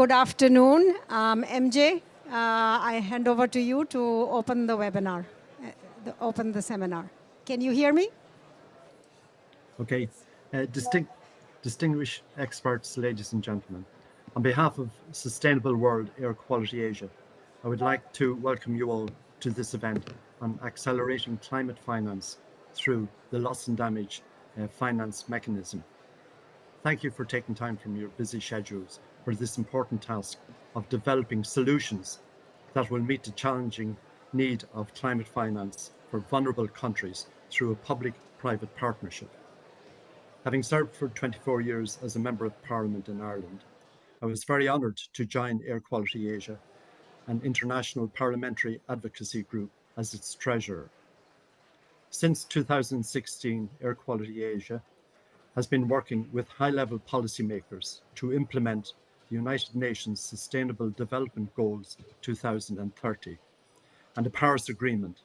Good afternoon. MJ, I hand over to you to open the webinar, open the seminar. Can you hear me? Okay. Distinguished experts, ladies and gentlemen, on behalf of Sustainable World Air Quality Asia, I would like to welcome you all to this event on accelerating climate finance through the loss and damage finance mechanism. Thank you for taking time from your busy schedules for this important task of developing solutions that will meet the challenging need of climate finance for vulnerable countries through a public-private partnership. Having served for 24 years as a Member of Parliament in Ireland, I was very honoured to join Air Quality Asia, an international parliamentary advocacy group, as its treasurer. Since 2016, Air Quality Asia has been working with high-level policymakers to implement the United Nations Sustainable Development Goals 2030 and the Paris Agreement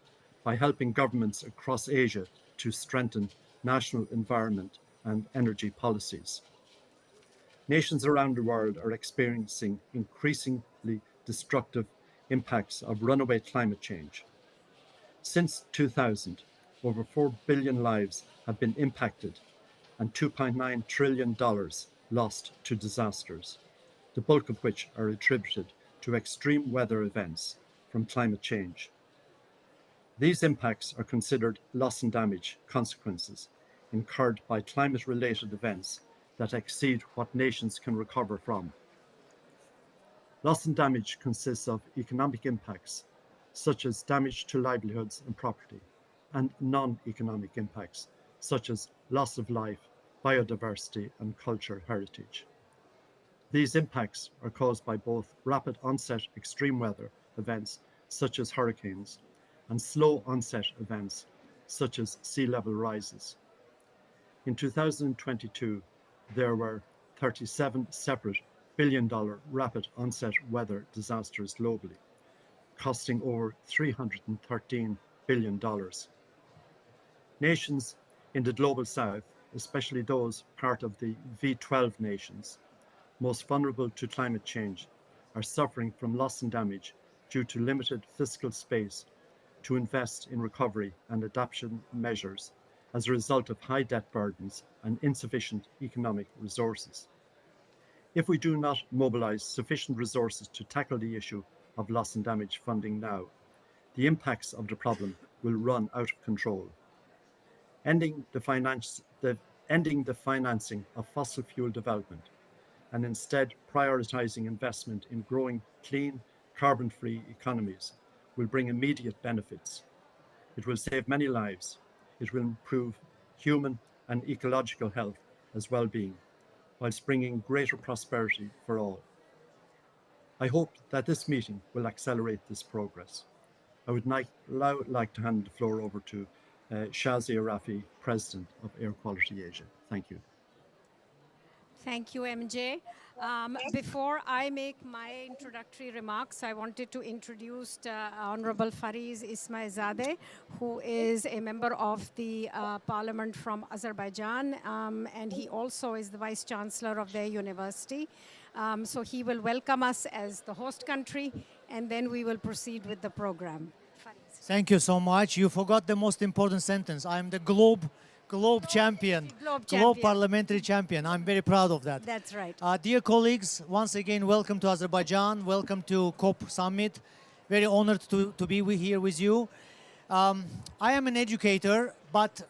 by helping governments across Asia to strengthen national environment and energy policies. Nations around the world are experiencing increasingly destructive impacts of runaway climate change. Since 2000, over 4 billion lives have been impacted and $2.9 trillion lost to disasters, the bulk of which are attributed to extreme weather events from climate change. These impacts are considered loss and damage consequences incurred by climate-related events that exceed what nations can recover from. Loss and damage consists of economic impacts, such as damage to livelihoods and property, and non-economic impacts, such as loss of life, biodiversity, and cultural heritage. These impacts are caused by both rapid onset extreme weather events, such as hurricanes, and slow onset events, such as sea level rises. In 2022, there were 37 separate billion-dollar rapid onset weather disasters globally, costing over $313 billion. Nations in the Global South, especially those part of the V12 nations, most vulnerable to climate change, are suffering from loss and damage due to limited fiscal space to invest in recovery and adaptation measures as a result of high debt burdens and insufficient economic resources. If we do not mobilize sufficient resources to tackle the issue of loss and damage funding now, the impacts of the problem will run out of control. Ending the financing of fossil fuel development and instead prioritizing investment in growing clean, carbon-free economies will bring immediate benefits. It will save many lives. It will improve human and ecological health as well-being, whilst bringing greater prosperity for all. I hope that this meeting will accelerate this progress. I would now like to hand the floor over to Shazia Rafi, President of Air Quality Asia. Thank you. Thank you, MJ. Before I make my introductory remarks, I wanted to introduce Honorable Fariz Ismailzadeh, who is a member of the parliament from Azerbaijan, and he also is the Vice Chancellor of their university. So he will welcome us as the host country, and then we will proceed with the program. Fariz. Thank you so much. You forgot the most important sentence. I'm the globe champion, globe parliamentary champion. I'm very proud of that. That's right. Dear colleagues, once again, welcome to Azerbaijan. Welcome to COP Summit. Very honored to be here with you. I am an educator, but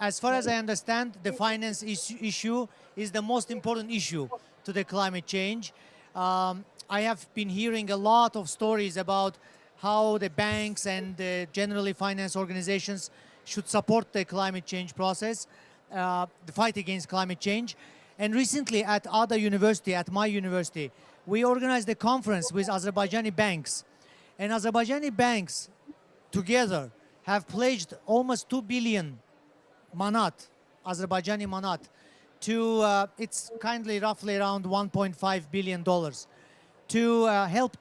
as far as I understand, the finance issue is the most important issue to the climate change. I have been hearing a lot of stories about how the banks and generally finance organizations should support the climate change process, the fight against climate change. And recently at Ada University, at my university, we organized a conference with Azerbaijani banks. And Azerbaijani banks together have pledged almost 2 billion manat, Azerbaijani manat, to, it's kindly roughly around $1.5 billion, to help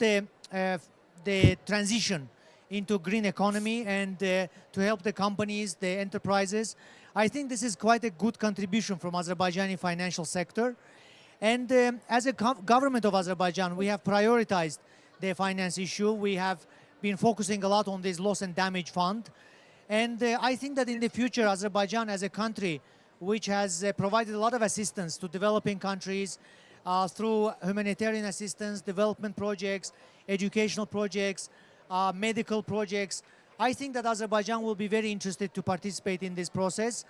the transition into green economy and to help the companies, the enterprises. I think this is quite a good contribution from Azerbaijani financial sector. And as a government of Azerbaijan, we have prioritized the finance issue. We have been focusing a lot on this loss and damage fund. And I think that in the future, Azerbaijan as a country, which has provided a lot of assistance to developing countries through humanitarian assistance, development projects, educational projects, medical projects, I think that Azerbaijan will be very interested to participate in this process.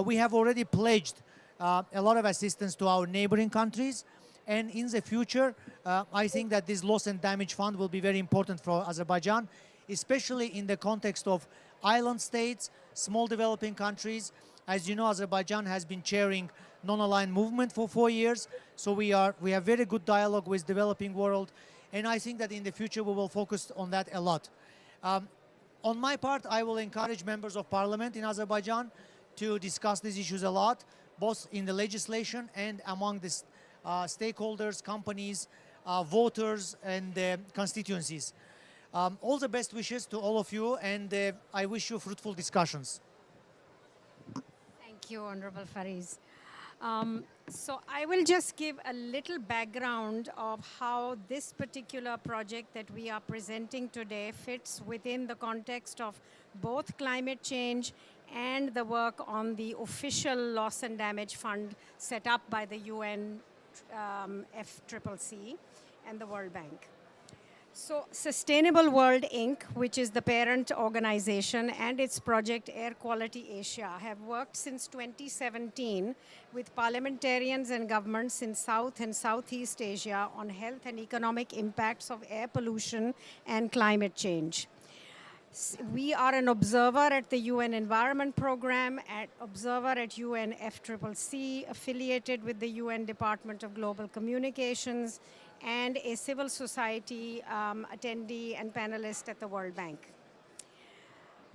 We have already pledged a lot of assistance to our neighboring countries. And in the future, I think that this loss and damage fund will be very important for Azerbaijan, especially in the context of island states, small developing countries. As you know, Azerbaijan has been chairing non-aligned movement for 4 years. So we have very good dialogue with developing world. And I think that in the future, we will focus on that a lot. On my part, I will encourage members of parliament in Azerbaijan to discuss these issues a lot, both in the legislation and among the stakeholders, companies, voters, and constituencies. All the best wishes to all of you, and I wish you fruitful discussions. Thank you, Honorable Fariz. So I will just give a little background of how this particular project that we are presenting today fits within the context of both climate change and the work on the official loss and damage fund set up by the UN FCCC and the World Bank. So Sustainable World Inc., which is the parent organization, and its project Air Quality Asia have worked since 2017 with parliamentarians and governments in South and Southeast Asia on health and economic impacts of air pollution and climate change. We are an observer at the UN Environment Programme, observer at UN FCCC, affiliated with the UN Department of Global Communications, and a civil society attendee and panelist at the World Bank.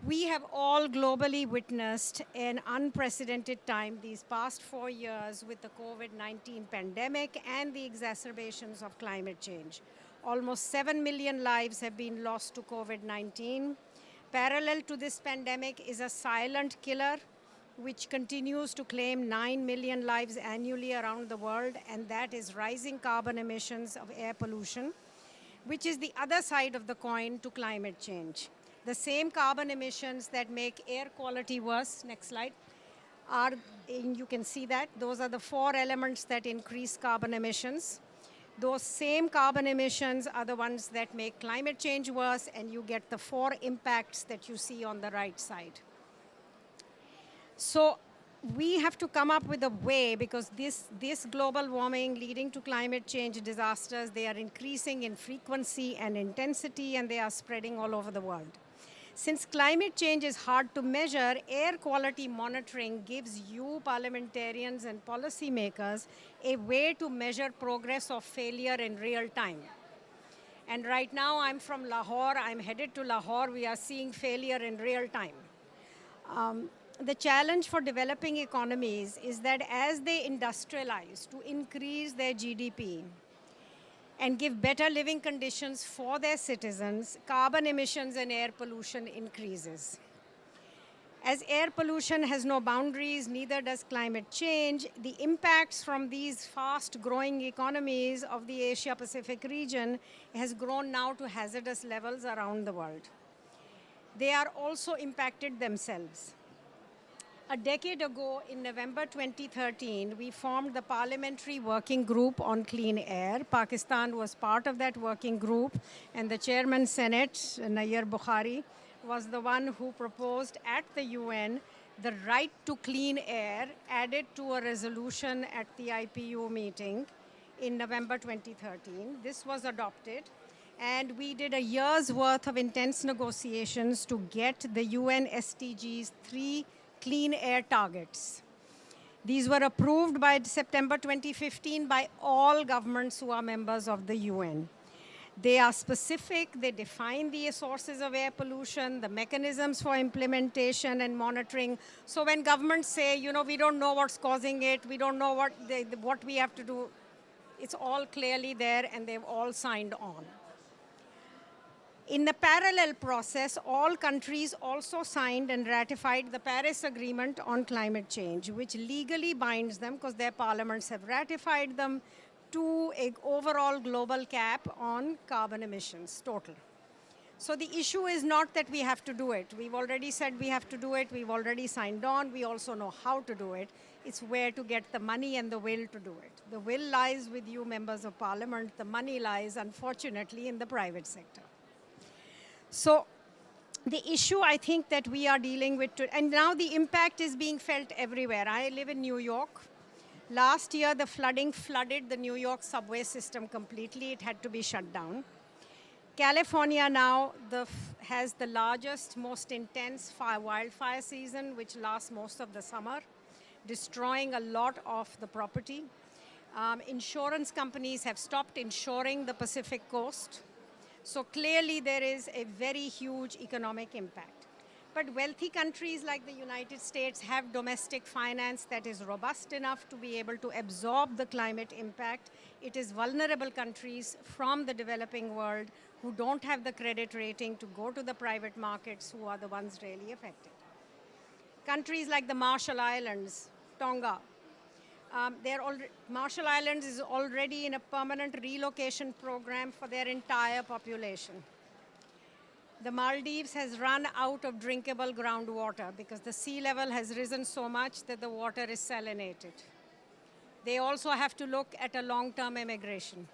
We have all globally witnessed an unprecedented time these past 4 years with the COVID-19 pandemic and the exacerbations of climate change. Almost 7 million lives have been lost to COVID-19. Parallel to this pandemic is a silent killer which continues to claim 9 million lives annually around the world, and that is rising carbon emissions of air pollution, which is the other side of the coin to climate change. The same carbon emissions that make air quality worse, next slide, you can see that, those are the 4 elements that increase carbon emissions. Those same carbon emissions are the ones that make climate change worse, and you get the 4 impacts that you see on the right side. So we have to come up with a way, because this global warming leading to climate change disasters, they are increasing in frequency and intensity, and they are spreading all over the world. Since climate change is hard to measure, air quality monitoring gives you, parliamentarians and policymakers, a way to measure progress or failure in real time. And right now, I'm from Lahore. I'm headed to Lahore. We are seeing failure in real time. The challenge for developing economies is that as they industrialize to increase their GDP and give better living conditions for their citizens, carbon emissions and air pollution increases. As air pollution has no boundaries, neither does climate change, the impacts from these fast-growing economies of the Asia-Pacific region has grown now to hazardous levels around the world. They are also impacted themselves. A decade ago, in November 2013, we formed the Parliamentary Working Group on Clean Air. Pakistan was part of that working group, and the Chairman Senate, Nayar Bukhari, was the one who proposed at the UN the right to clean air added to a resolution at the IPU meeting in November 2013. This was adopted, and we did a year's worth of intense negotiations to get the UN SDGs 3 clean air targets. These were approved by September 2015 by all governments who are members of the UN. They are specific, they define the sources of air pollution, the mechanisms for implementation and monitoring. So when governments say, you know, we don't know what's causing it, we don't know what we have to do, it's all clearly there, and they've all signed on. In the parallel process, all countries also signed and ratified the Paris Agreement on climate change, which legally binds them, because their parliaments have ratified them, to an overall global cap on carbon emissions, total. So the issue is not that we have to do it. We've already said we have to do it. We've already signed on. We also know how to do it. It's where to get the money and the will to do it. The will lies with you, members of parliament. The money lies, unfortunately, in the private sector. So the issue I think that we are dealing with, and now the impact is being felt everywhere. I live in New York. Last year, the flooding flooded the New York subway system completely. It had to be shut down. California now has the largest, most intense wildfire season, which lasts most of the summer, destroying a lot of the property. Insurance companies have stopped insuring the Pacific coast. So clearly there is a very huge economic impact. But wealthy countries like the United States have domestic finance that is robust enough to be able to absorb the climate impact. It is vulnerable countries from the developing world who don't have the credit rating to go to the private markets who are the ones really affected. Countries like the Marshall Islands, Tonga, Marshall Islands is already in a permanent relocation program for their entire population. The Maldives has run out of drinkable groundwater because the sea level has risen so much that the water is salinated. They also have to look at a long-term immigration.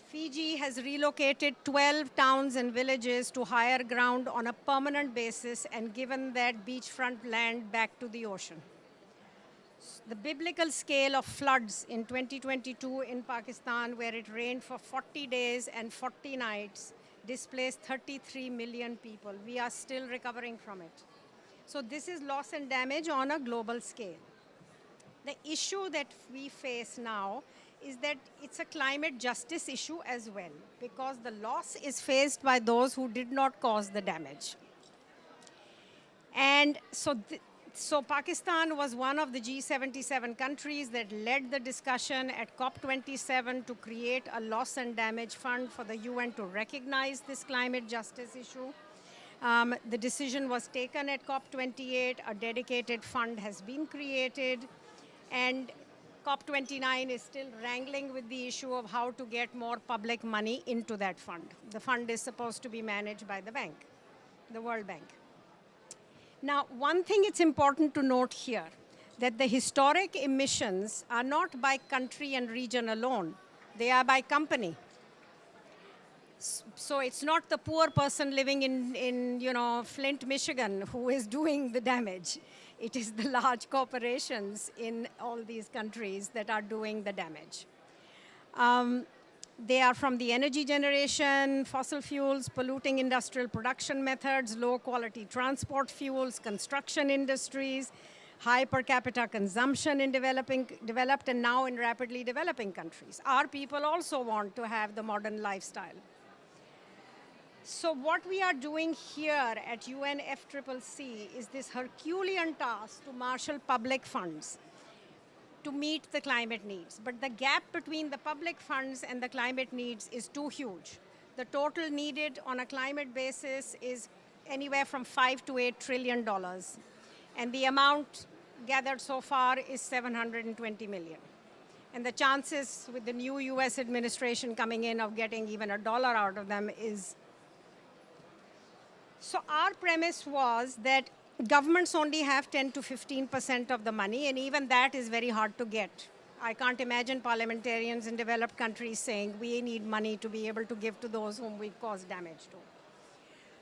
Fiji has relocated 12 towns and villages to higher ground on a permanent basis and given that beachfront land back to the ocean. The biblical scale of floods in 2022 in Pakistan, where it rained for 40 days and 40 nights, displaced 33 million people. We are still recovering from it. So this is loss and damage on a global scale. The issue that we face now is that it's a climate justice issue as well, because the loss is faced by those who did not cause the damage. And so Pakistan was one of the G77 countries that led the discussion at COP27 to create a loss and damage fund for the UN to recognize this climate justice issue. The decision was taken at COP28. A dedicated fund has been created. And COP29 is still wrangling with the issue of how to get more public money into that fund. The fund is supposed to be managed by the bank, the World Bank. Now, one thing it's important to note here, that the historic emissions are not by country and region alone. They are by company. So it's not the poor person living in Flint, Michigan, who is doing the damage. It is the large corporations in all these countries that are doing the damage. They are from the energy generation, fossil fuels, polluting industrial production methods, low quality transport fuels, construction industries, high per capita consumption in developed and now in rapidly developing countries. Our people also want to have the modern lifestyle. So what we are doing here at UNFCCC is this Herculean task to marshal public funds to meet the climate needs. But the gap between the public funds and the climate needs is too huge. The total needed on a climate basis is anywhere from $5 to $8 trillion. And the amount gathered so far is 720 million. And the chances with the new US administration coming in of getting even $1 out of them is. So our premise was that governments only have 10 to 15% of the money, and even that is very hard to get. I can't imagine parliamentarians in developed countries saying we need money to be able to give to those whom we've caused damage to.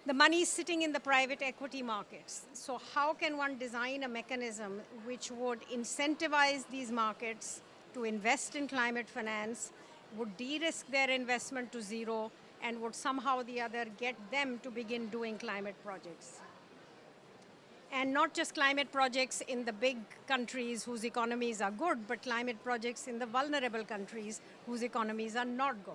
The money is sitting in the private equity markets. So how can one design a mechanism which would incentivize these markets to invest in climate finance, would de-risk their investment to zero, and would somehow or the other get them to begin doing climate projects? And not just climate projects in the big countries whose economies are good, but climate projects in the vulnerable countries whose economies are not good.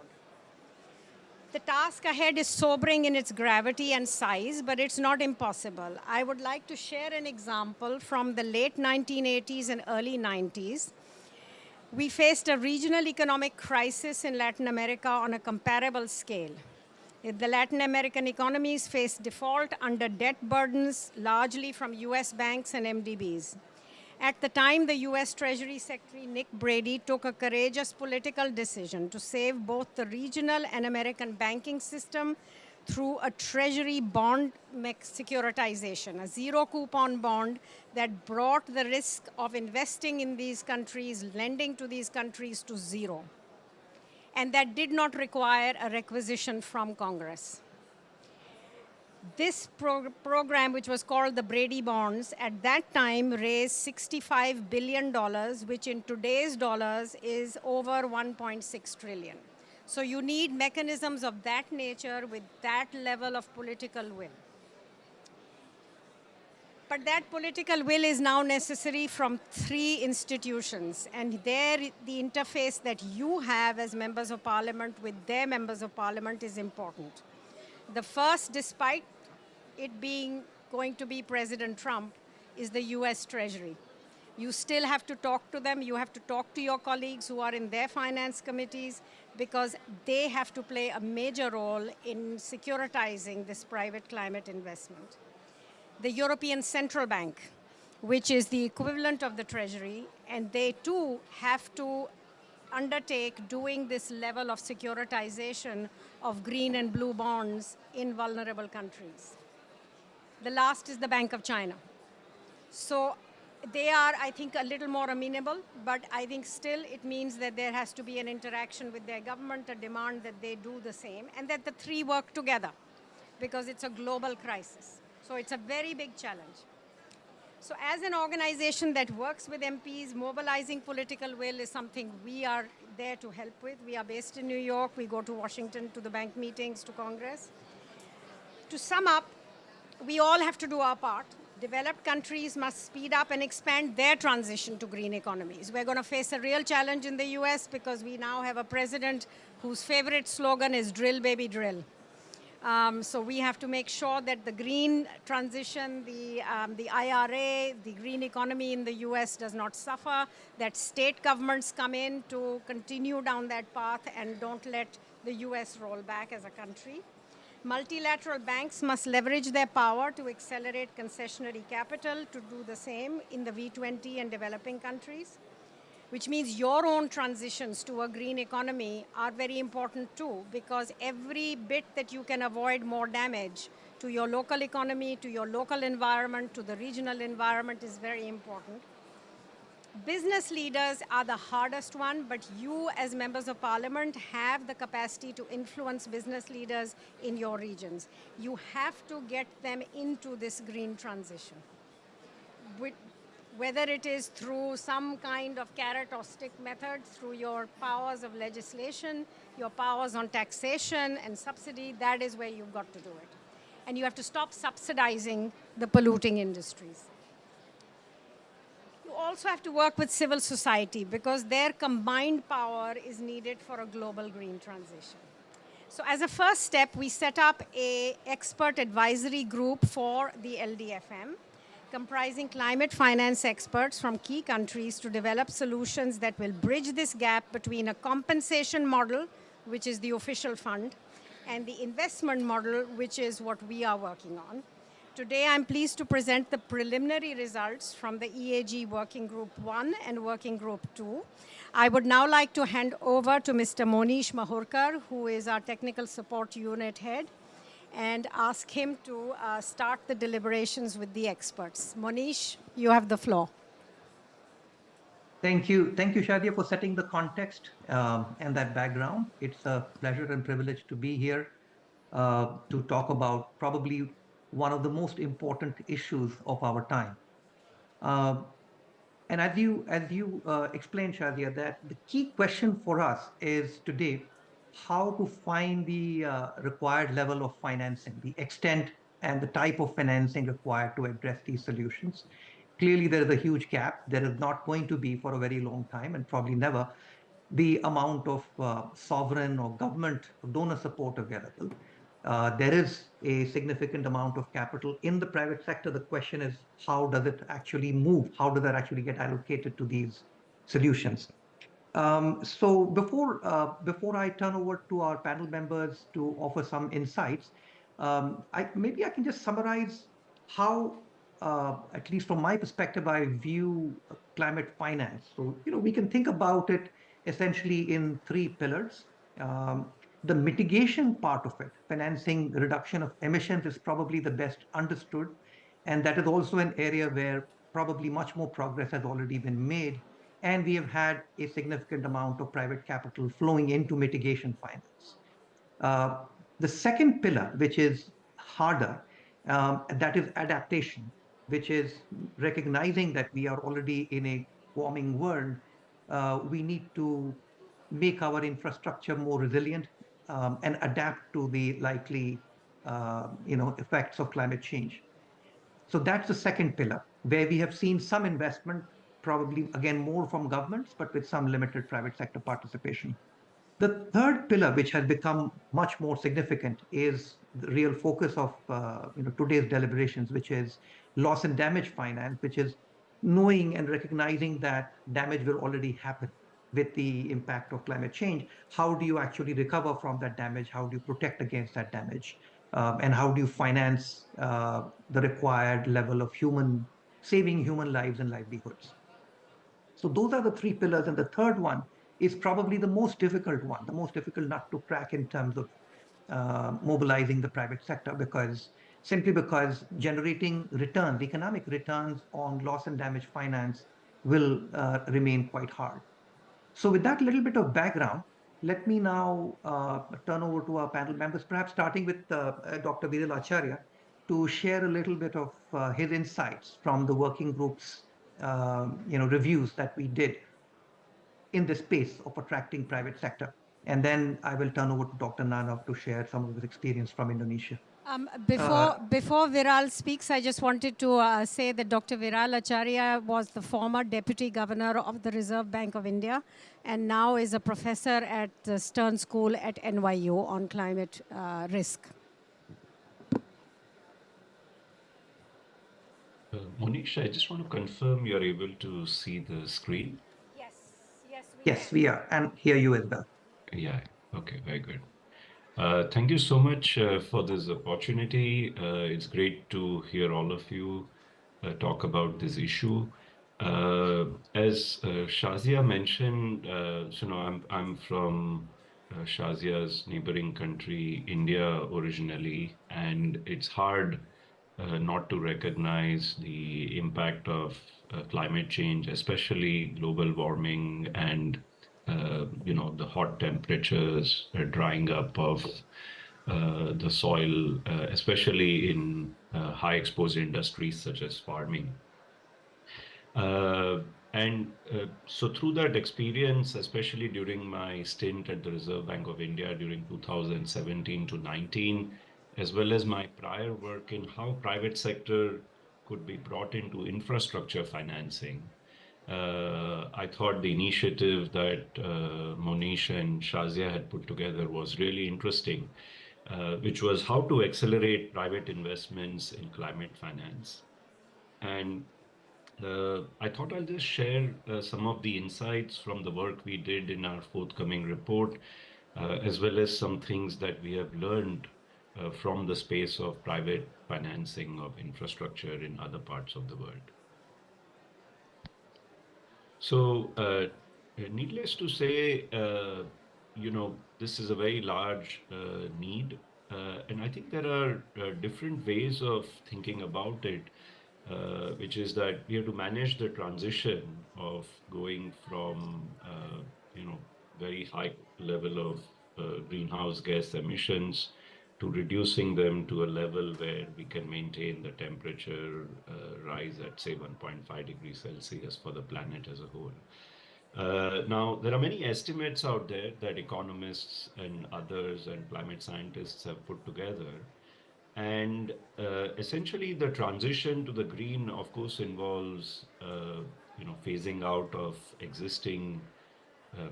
The task ahead is sobering in its gravity and size, but it's not impossible. I would like to share an example from the late 1980s and early 90s. We faced a regional economic crisis in Latin America on a comparable scale. The Latin American economies face default under debt burdens, largely from US banks and MDBs. At the time, the US Treasury Secretary Nick Brady took a courageous political decision to save both the regional and American banking system through a Treasury bond securitization, a zero coupon bond that brought the risk of investing in these countries, lending to these countries, to zero. And that did not require a requisition from Congress. This program, which was called the Brady Bonds, at that time raised $65 billion, which in today's dollars is over 1.6 trillion. So you need mechanisms of that nature with that level of political will. But that political will is now necessary from three institutions. And there, the interface that you have as members of parliament with their members of parliament is important. The first, despite it being going to be President Trump, is the US Treasury. You still have to talk to them. You have to talk to your colleagues who are in their finance committees, because they have to play a major role in securitizing this private climate investment. The European Central Bank, which is the equivalent of the Treasury, and they too have to undertake doing this level of securitization of green and blue bonds in vulnerable countries. The last is the Bank of China. So they are, I think, a little more amenable, but I think still it means that there has to be an interaction with their government, a demand that they do the same, and that the three work together, because it's a global crisis. So it's a very big challenge. So as an organization that works with MPs, mobilizing political will is something we are there to help with. We are based in New York. We go to Washington to the bank meetings, to Congress. To sum up, we all have to do our part. Developed countries must speed up and expand their transition to green economies. We're going to face a real challenge in the US because we now have a president whose favorite slogan is drill, baby, drill. So we have to make sure that the green transition, the IRA, the green economy in the US does not suffer, that state governments come in to continue down that path and don't let the US roll back as a country. Multilateral banks must leverage their power to accelerate concessionary capital to do the same in the V20 and developing countries, which means your own transitions to a green economy are very important too, because every bit that you can avoid more damage to your local economy, to your local environment, to the regional environment is very important. Business leaders are the hardest one, but you as members of parliament have the capacity to influence business leaders in your regions. You have to get them into this green transition. Whether it is through some kind of carrot or stick method, through your powers of legislation, your powers on taxation and subsidy, that is where you've got to do it. And you have to stop subsidizing the polluting industries. You also have to work with civil society because their combined power is needed for a global green transition. So as a first step, we set up an expert advisory group for the LDFM, comprising climate finance experts from key countries to develop solutions that will bridge this gap between a compensation model, which is the official fund, and the investment model, which is what we are working on. Today, I'm pleased to present the preliminary results from the EAG Working Group 1 and Working Group 2. I would now like to hand over to Mr. Monish Mahurkar, who is our Technical Support Unit Head, and ask him to start the deliberations with the experts. Monish, you have the floor. Thank you, Shadia, for setting the context and that background. It's a pleasure and privilege to be here to talk about probably one of the most important issues of our time. And as you explained, Shadia, that the key question for us is today how to find the required level of financing, the extent and the type of financing required to address these solutions. Clearly, there is a huge gap. There is not going to be for a very long time and probably never the amount of sovereign or government or donor support available. There is a significant amount of capital in the private sector. The question is, how does it actually move? How does that actually get allocated to these solutions? So before I turn over to our panel members to offer some insights, maybe I can just summarize how, at least from my perspective, I view climate finance. So we can think about it essentially in three pillars. The mitigation part of it, financing reduction of emissions, is probably the best understood, and that is also an area where probably much more progress has already been made, and we have had a significant amount of private capital flowing into mitigation finance. Uh, the second pillar, which is harder, that is adaptation, which is recognizing that we are already in a warming world. We need to make our infrastructure more resilient, and adapt to the likely effects of climate change. So that's the second pillar, where we have seen some investment, probably again more from governments, but with some limited private sector participation. The third pillar, which has become much more significant, is the real focus of today's deliberations, which is loss and damage finance, which is knowing and recognizing that damage will already happen with the impact of climate change. How do you actually recover from that damage? How do you protect against that damage? And how do you finance the required level of saving human lives and livelihoods? So those are the three pillars. And the third one is probably the most difficult one, the most difficult nut to crack in terms of mobilizing the private sector, simply because generating returns, economic returns on loss and damage finance will remain quite hard. So with that little bit of background, let me now turn over to our panel members, perhaps starting with Dr. Viral Acharya, to share a little bit of his insights from the working groups, reviews that we did in the space of attracting private sector. And then I will turn over to Dr. Nanav to share some of his experience from Indonesia. Before Viral speaks, I just wanted to say that Dr. Viral Acharya was the former Deputy Governor of the Reserve Bank of India and now is a professor at the Stern School at NYU on climate risk. Monisha, I just want to confirm you're able to see the screen. Yes, we are, and hear you as well. Yeah, okay, very good. Thank you so much for this opportunity. It's great to hear all of you talk about this issue. As Shazia mentioned, I'm from Shazia's neighboring country, India, originally, and it's hard not to recognize the impact of climate change, especially global warming and the hot temperatures, drying up of the soil, especially in high exposed industries such as farming. So through that experience, especially during my stint at the Reserve Bank of India during 2017 to 19, as well as my prior work in how private sector could be brought into infrastructure financing, I thought the initiative that Monish and Shazia had put together was really interesting, which was how to accelerate private investments in climate finance. And I thought I'll just share some of the insights from the work we did in our forthcoming report, as well as some things that we have learned from the space of private financing of infrastructure in other parts of the world. So, needless to say, this is a very large need, and I think there are different ways of thinking about it, which is that we have to manage the transition of going from, very high level of greenhouse gas emissions to reducing them to a level where we can maintain the temperature rise at, say, 1.5 degrees Celsius for the planet as a whole. Now, there are many estimates out there that economists and others and climate scientists have put together. And essentially, the transition to the green, of course, involves, phasing out of existing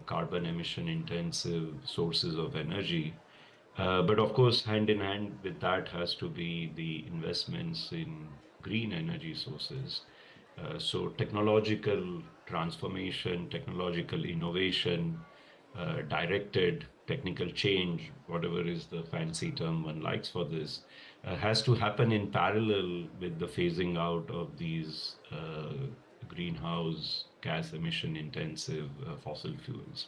carbon emission intensive sources of energy. But of course, hand in hand with that has to be the investments in green energy sources. So technological transformation, technological innovation, directed technical change, whatever is the fancy term one likes for this, has to happen in parallel with the phasing out of these greenhouse gas emission intensive fossil fuels.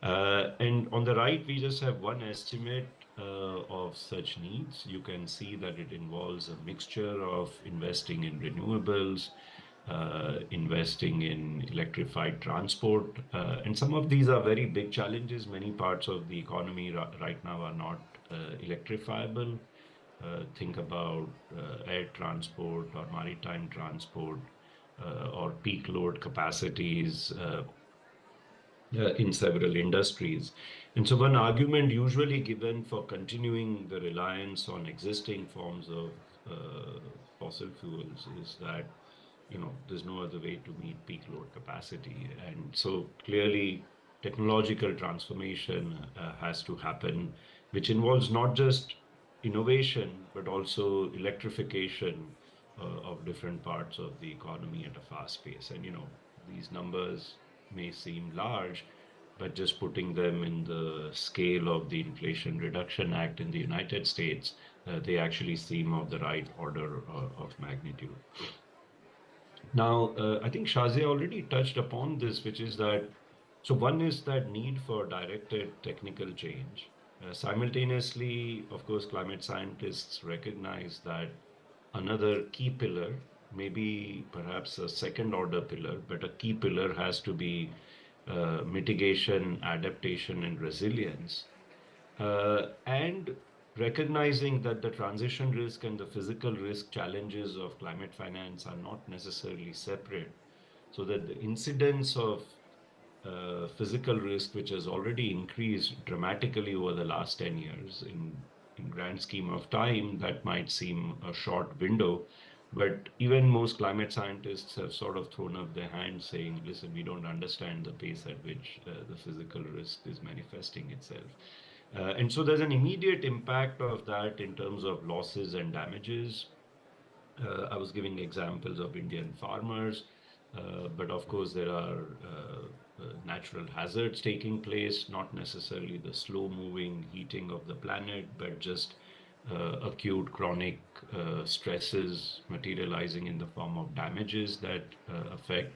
And on the right, we just have one estimate of such needs. You can see that it involves a mixture of investing in renewables, investing in electrified transport. And some of these are very big challenges. Many parts of the economy right now are not electrifiable. Think about air transport or maritime transport or peak load capacities in several industries. And so one argument usually given for continuing the reliance on existing forms of fossil fuels is that, there's no other way to meet peak load capacity. And so clearly technological transformation has to happen, which involves not just innovation, but also electrification of different parts of the economy at a fast pace. And, these numbers may seem large, but just putting them in the scale of the Inflation Reduction Act in the United States, they actually seem of the right order of magnitude. Now, I think Shazia already touched upon this, which is that, so one is that need for directed technical change. Simultaneously, of course, climate scientists recognize that another key pillar, maybe perhaps a second order pillar, but a key pillar has to be mitigation, adaptation, and resilience. And recognizing that the transition risk and the physical risk challenges of climate finance are not necessarily separate, so that the incidence of physical risk, which has already increased dramatically over the last 10 years, in grand scheme of time, that might seem a short window. But even most climate scientists have sort of thrown up their hands saying, listen, we don't understand the pace at which the physical risk is manifesting itself. And so there's an immediate impact of that in terms of losses and damages. I was giving examples of Indian farmers, but of course there are natural hazards taking place, not necessarily the slow moving heating of the planet, but just acute chronic stresses materializing in the form of damages that affect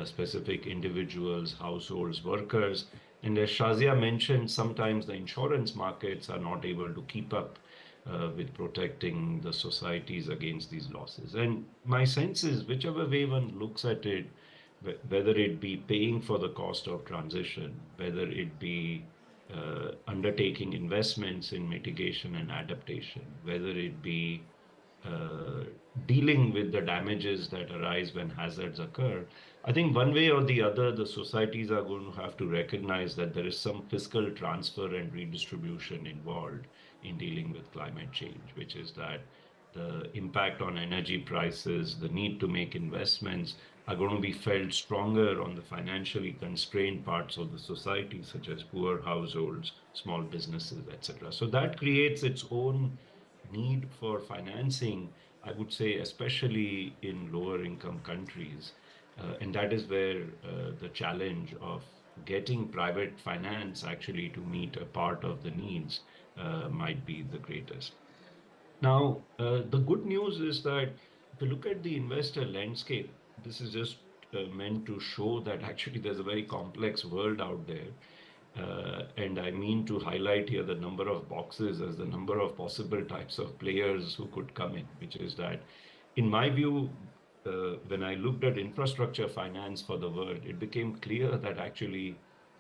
specific individuals, households, workers. And as Shazia mentioned, sometimes the insurance markets are not able to keep up with protecting the societies against these losses. And my sense is, whichever way one looks at it, whether it be paying for the cost of transition, whether it be undertaking investments in mitigation and adaptation, whether it be dealing with the damages that arise when hazards occur, I think one way or the other, the societies are going to have to recognize that there is some fiscal transfer and redistribution involved in dealing with climate change, which is that the impact on energy prices, the need to make investments are going to be felt stronger on the financially constrained parts of the society, such as poor households, small businesses, etc. So that creates its own need for financing, I would say, especially in lower income countries. And that is where the challenge of getting private finance actually to meet a part of the needs might be the greatest. Now, the good news is that if you look at the investor landscape, this is just meant to show that actually there's a very complex world out there. And I mean to highlight here the number of boxes as the number of possible types of players who could come in, which is that, in my view, when I looked at infrastructure finance for the world, it became clear that actually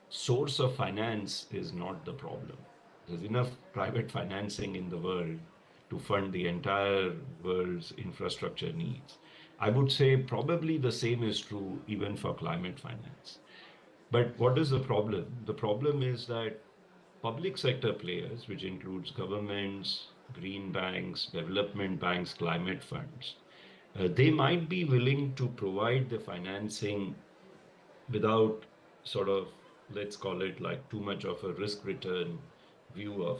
source of finance is not the problem. There's enough private financing in the world to fund the entire world's infrastructure needs. I would say probably the same is true even for climate finance. But what is the problem? The problem is that public sector players, which includes governments, green banks, development banks, climate funds, they might be willing to provide the financing without sort of, let's call it like too much of a risk return view of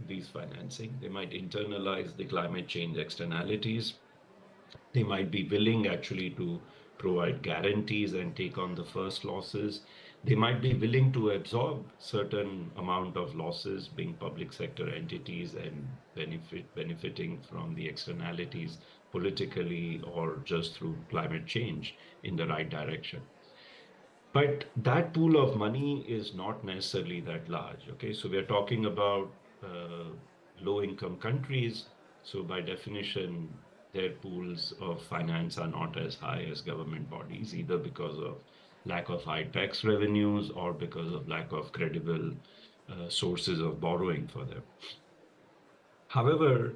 these financing. They might internalize the climate change externalities. They might be willing actually to provide guarantees and take on the first losses. They might be willing to absorb certain amount of losses, being public sector entities and benefiting from the externalities politically or just through climate change in the right direction. But that pool of money is not necessarily that large. Okay, so we're talking about low-income countries. So by definition, their pools of finance are not as high as government bodies, either because of lack of high tax revenues or because of lack of credible sources of borrowing for them. However,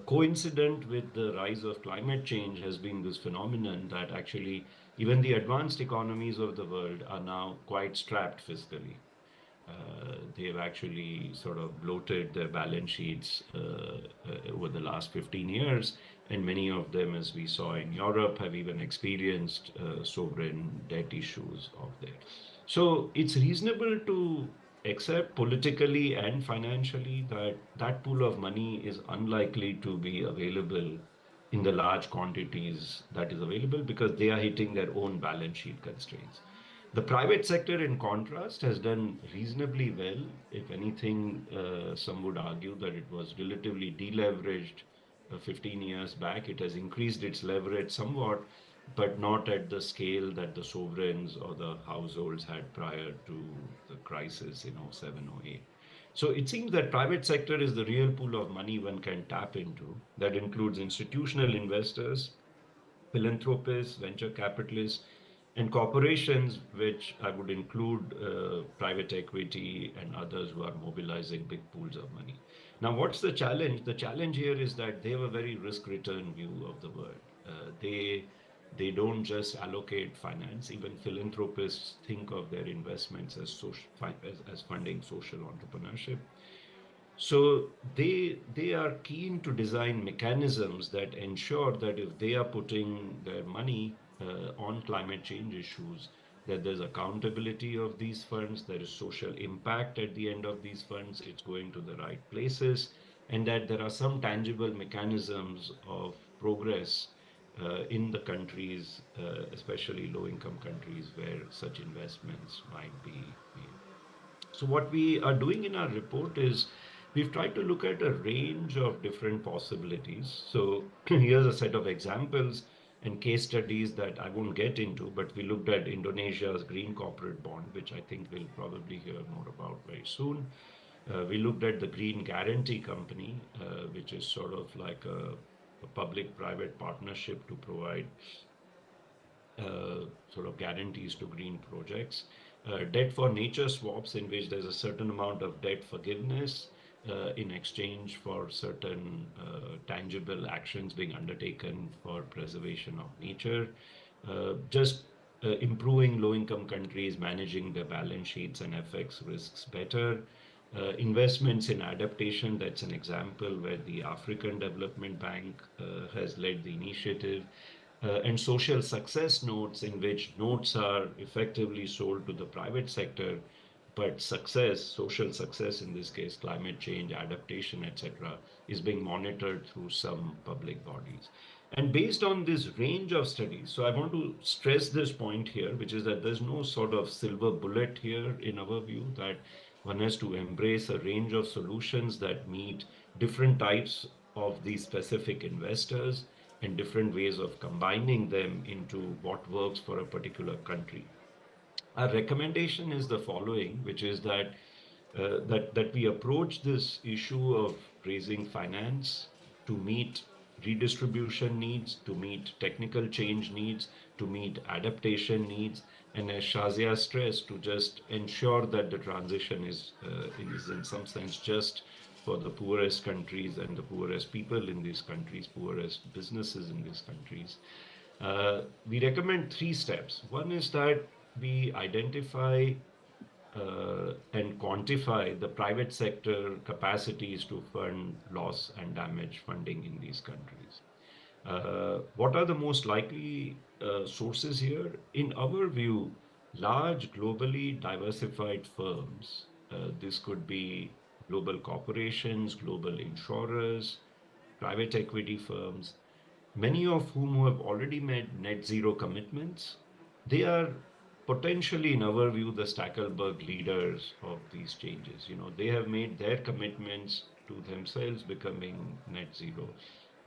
coincident with the rise of climate change has been this phenomenon that actually even the advanced economies of the world are now quite strapped fiscally. They have actually sort of bloated their balance sheets over the last 15 years, and many of them, as we saw in Europe, have even experienced sovereign debt issues of there. So it's reasonable to accept politically and financially that that pool of money is unlikely to be available in the large quantities that is available because they are hitting their own balance sheet constraints. The private sector, in contrast, has done reasonably well. If anything, some would argue that it was relatively deleveraged 15 years back. It has increased its leverage somewhat, but not at the scale that the sovereigns or the households had prior to the crisis in 07, 08. So it seems that private sector is the real pool of money one can tap into. That includes institutional investors, philanthropists, venture capitalists, and corporations, which I would include private equity and others who are mobilizing big pools of money. Now, what's the challenge? The challenge here is that they have a very risk-return view of the world. They don't just allocate finance. Even philanthropists think of their investments as as funding social entrepreneurship. So they are keen to design mechanisms that ensure that if they are putting their money on climate change issues, that there's accountability of these funds, there is social impact at the end of these funds, it's going to the right places, and that there are some tangible mechanisms of progress in the countries, especially low-income countries, where such investments might be made. So what we are doing in our report is we've tried to look at a range of different possibilities. So here's a set of examples and case studies that I won't get into, but we looked at Indonesia's green corporate bond, which I think we'll probably hear more about very soon. We looked at the Green Guarantee Company, which is sort of like a public-private partnership to provide sort of guarantees to green projects. Debt for nature swaps, in which there's a certain amount of debt forgiveness in exchange for certain tangible actions being undertaken for preservation of nature. Just improving low-income countries managing their balance sheets and FX risks better. Investments in adaptation, that's an example where the African Development Bank has led the initiative. And social success notes, in which notes are effectively sold to the private sector, but success, social success in this case, climate change, adaptation, etc., is being monitored through some public bodies. And based on this range of studies, so I want to stress this point here, which is that there's no sort of silver bullet here in our view, that one has to embrace a range of solutions that meet different types of these specific investors and different ways of combining them into what works for a particular country. Our recommendation is the following, which is that that we approach this issue of raising finance to meet redistribution needs, to meet technical change needs, to meet adaptation needs, and as Shazia stressed, to just ensure that the transition is in some sense just for the poorest countries and the poorest people in these countries, poorest businesses in these countries. We recommend 3 steps. One is that we identify and quantify the private sector capacities to fund loss and damage funding in these countries. What are the most likely sources here? In our view, large globally diversified firms, this could be global corporations, global insurers, private equity firms, many of whom who have already made net zero commitments. They are potentially, in our view, the Stackelberg leaders of these changes. They have made their commitments to themselves becoming net zero.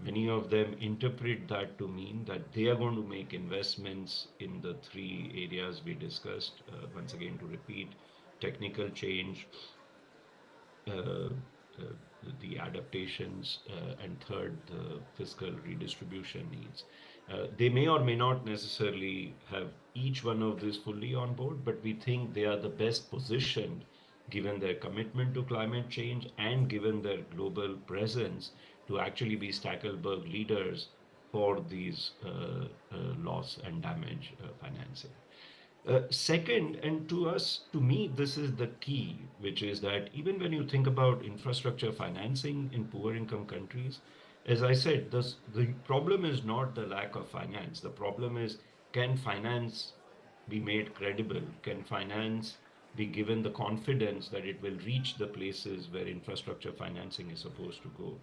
Many of them interpret that to mean that they are going to make investments in the three areas we discussed. Once again, to repeat, technical change, uh, the adaptations, and third, the fiscal redistribution needs. They may or may not necessarily have each one of these fully on board, but we think they are the best positioned given their commitment to climate change and given their global presence to actually be Stackelberg leaders for these loss and damage financing. Second, and to me, this is the key, which is that even when you think about infrastructure financing in poor income countries, as I said, the problem is not the lack of finance. The problem is, can finance be made credible? Can finance be given the confidence that it will reach the places where infrastructure financing is supposed to go?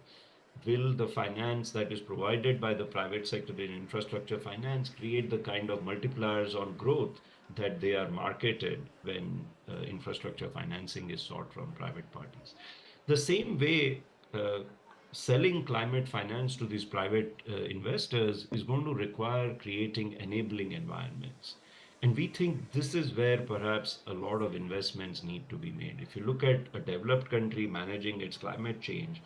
Will the finance that is provided by the private sector in infrastructure finance create the kind of multipliers on growth that they are marketed when infrastructure financing is sought from private parties? The same way, selling climate finance to these private investors is going to require creating enabling environments. And we think this is where perhaps a lot of investments need to be made. If you look at a developed country managing its climate change,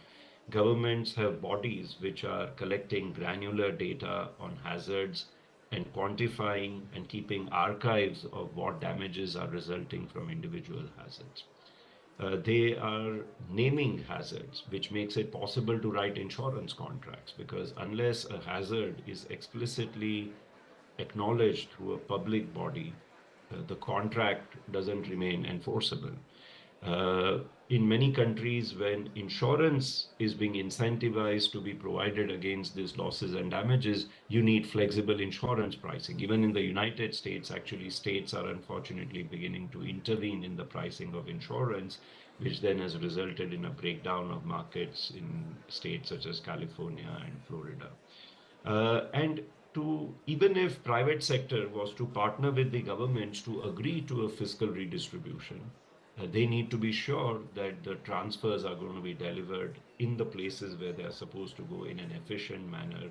governments have bodies which are collecting granular data on hazards and quantifying and keeping archives of what damages are resulting from individual hazards. They are naming hazards, which makes it possible to write insurance contracts, because unless a hazard is explicitly acknowledged through a public body, the contract doesn't remain enforceable. Uh, in many countries, when insurance is being incentivized to be provided against these losses and damages, you need flexible insurance pricing. Even in the United States, actually, states are unfortunately beginning to intervene in the pricing of insurance, which then has resulted in a breakdown of markets in states such as California and Florida. And to even if private sector was to partner with the governments to agree to a fiscal redistribution, they need to be sure that the transfers are going to be delivered in the places where they are supposed to go in an efficient manner,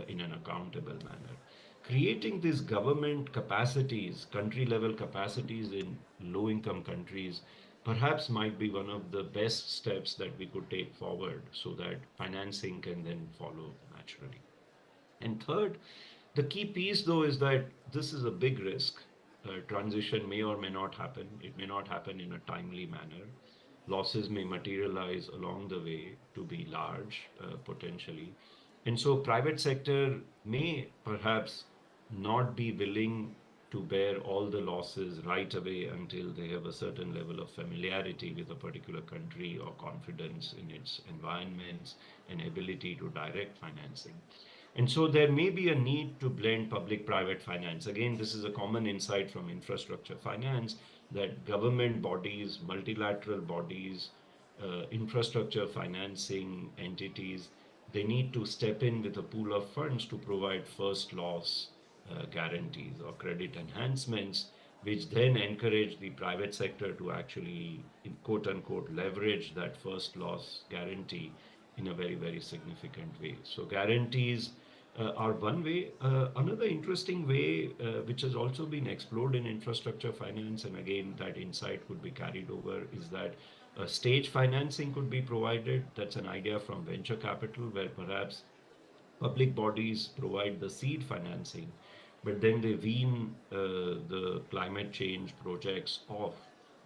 in an accountable manner. Creating these government capacities, country level capacities in low income countries, perhaps might be one of the best steps that we could take forward so that financing can then follow naturally. And third, the key piece though is that this is a big risk. Transition may or may not happen. It may not happen in a timely manner. Losses may materialize along the way to be large, potentially. And so private sector may perhaps not be willing to bear all the losses right away until they have a certain level of familiarity with a particular country or confidence in its environments and ability to direct financing. And so there may be a need to blend public private finance. Again, this is a common insight from infrastructure finance that government bodies, multilateral bodies, infrastructure financing entities, they need to step in with a pool of funds to provide first loss guarantees or credit enhancements, which then encourage the private sector to actually, in quote unquote, leverage that first loss guarantee in a very, very significant way. So guarantees are one way. Another interesting way, which has also been explored in infrastructure finance, and again, that insight could be carried over, is that stage financing could be provided. That's an idea from venture capital, where perhaps public bodies provide the seed financing, but then they wean the climate change projects off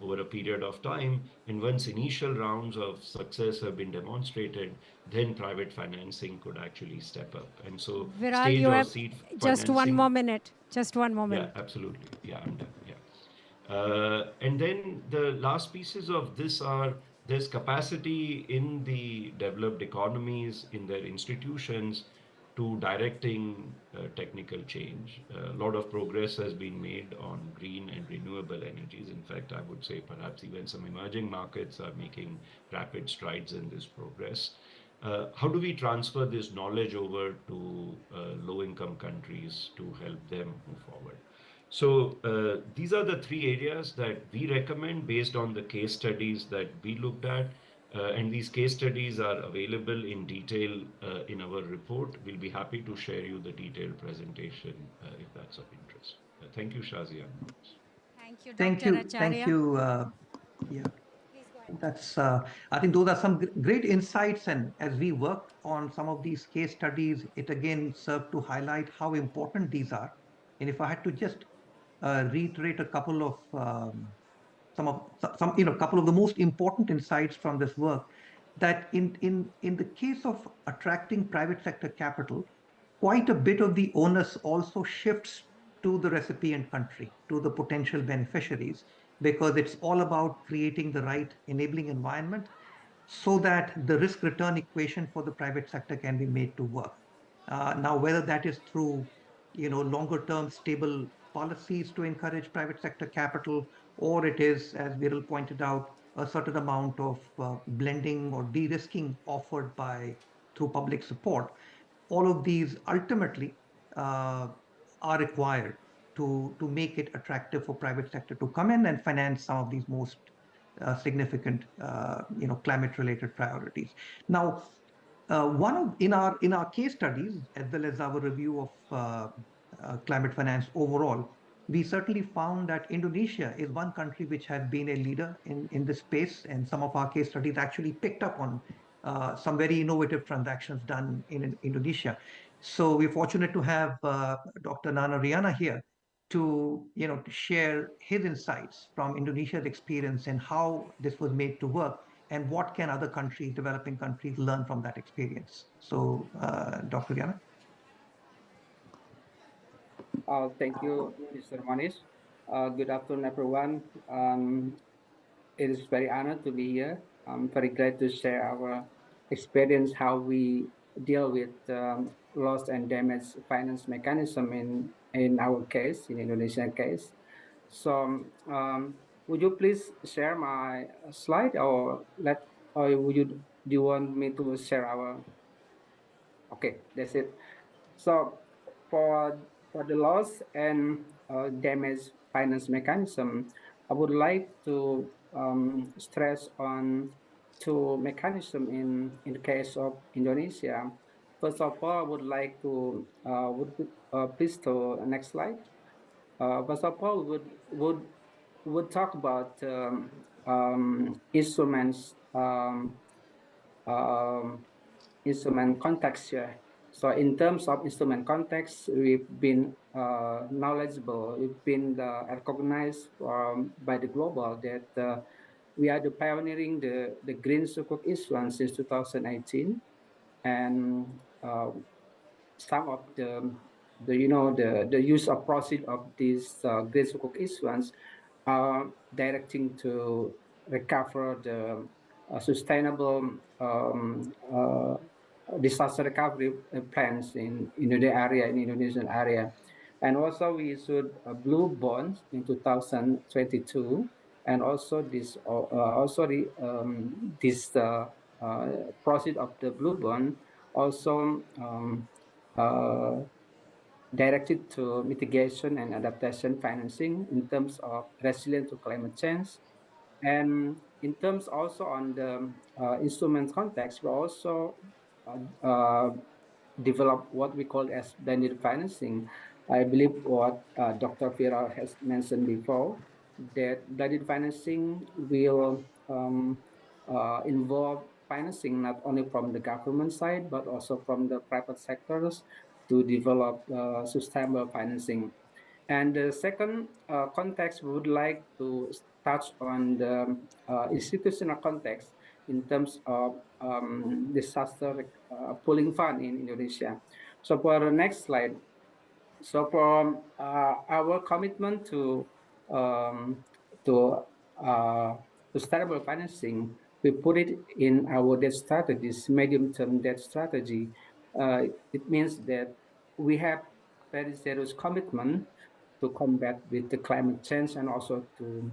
over a period of time. And once initial rounds of success have been demonstrated, then private financing could actually step up. And so Viral, stage you or have seed just one financing. more minute. Just one more Yeah, minute. absolutely. Yeah, I'm done. Yeah. And then the last pieces of this are, there's capacity in the developed economies, in their institutions, to directing technical change. A lot of progress has been made on green and renewable energies. In fact, I would say perhaps even some emerging markets are making rapid strides in this progress. how do we transfer this knowledge over to low-income countries to help them move forward? So these are the three areas that we recommend based on the case studies that we looked at. And these case studies are available in detail in our report. We'll be happy to share you the detailed presentation if that's of interest. Thank you, Shazia. Thank you, Thank Dr. you. Thank Acharya. you. Yeah. Please go ahead. That's, I think those are some great insights. And as we work on some of these case studies, it again served to highlight how important these are. And if I had to just reiterate a couple of couple of the most important insights from this work, that in the case of attracting private sector capital, quite a bit of the onus also shifts to the recipient country, to the potential beneficiaries, because it's all about creating the right enabling environment so that the risk return equation for the private sector can be made to work. Now, whether that is through longer term stable policies to encourage private sector capital, or it is, as Viral pointed out, a certain amount of blending or de-risking offered by through public support, all of these ultimately are required to make it attractive for private sector to come in and finance some of these most significant climate related priorities. Now, in our case studies, as well as our review of climate finance overall, we certainly found that Indonesia is one country which has been a leader in this space, and some of our case studies actually picked up on some very innovative transactions done in Indonesia. So we're fortunate to have Dr. Nana Riana here to to share his insights from Indonesia's experience and how this was made to work, and what can other countries, developing countries, learn from that experience. So, Dr. Riana. Thank you, Mr. Manish. Good afternoon, everyone. It is very honored to be here. I'm very glad to share our experience, how we deal with loss and damage finance mechanism in our case, in Indonesian case. So, would you please share my slide, or would you do you want me to share our? Okay, that's it. So for the loss and damage finance mechanism, I would like to stress on two mechanism in the case of Indonesia. First of all, I would like to please to next slide. First of all, would talk about instruments um, instrument context here. So in terms of instrument context, we've been knowledgeable, we've been recognized by the global that we are the pioneering the green sukuk issuance since 2018. And some of the use of proceeds of this green sukuk issuance are directing to recover the sustainable disaster recovery plans in the area, in Indonesian area. And also we issued a blue bond in 2022, and also this proceed of the blue bond also directed to mitigation and adaptation financing in terms of resilience to climate change. And in terms also on the instrument context, we also develop what we call as blended financing. I believe what Dr. Viral has mentioned before, that blended financing will involve financing not only from the government side, but also from the private sectors to develop sustainable financing. And the second context, we would like to touch on the institutional context in terms of disaster pooling fund in Indonesia. So for the next slide, so for our commitment to sustainable financing, we put it in our debt strategies, medium-term debt strategy. It means that we have very serious commitment to combat with the climate change and also to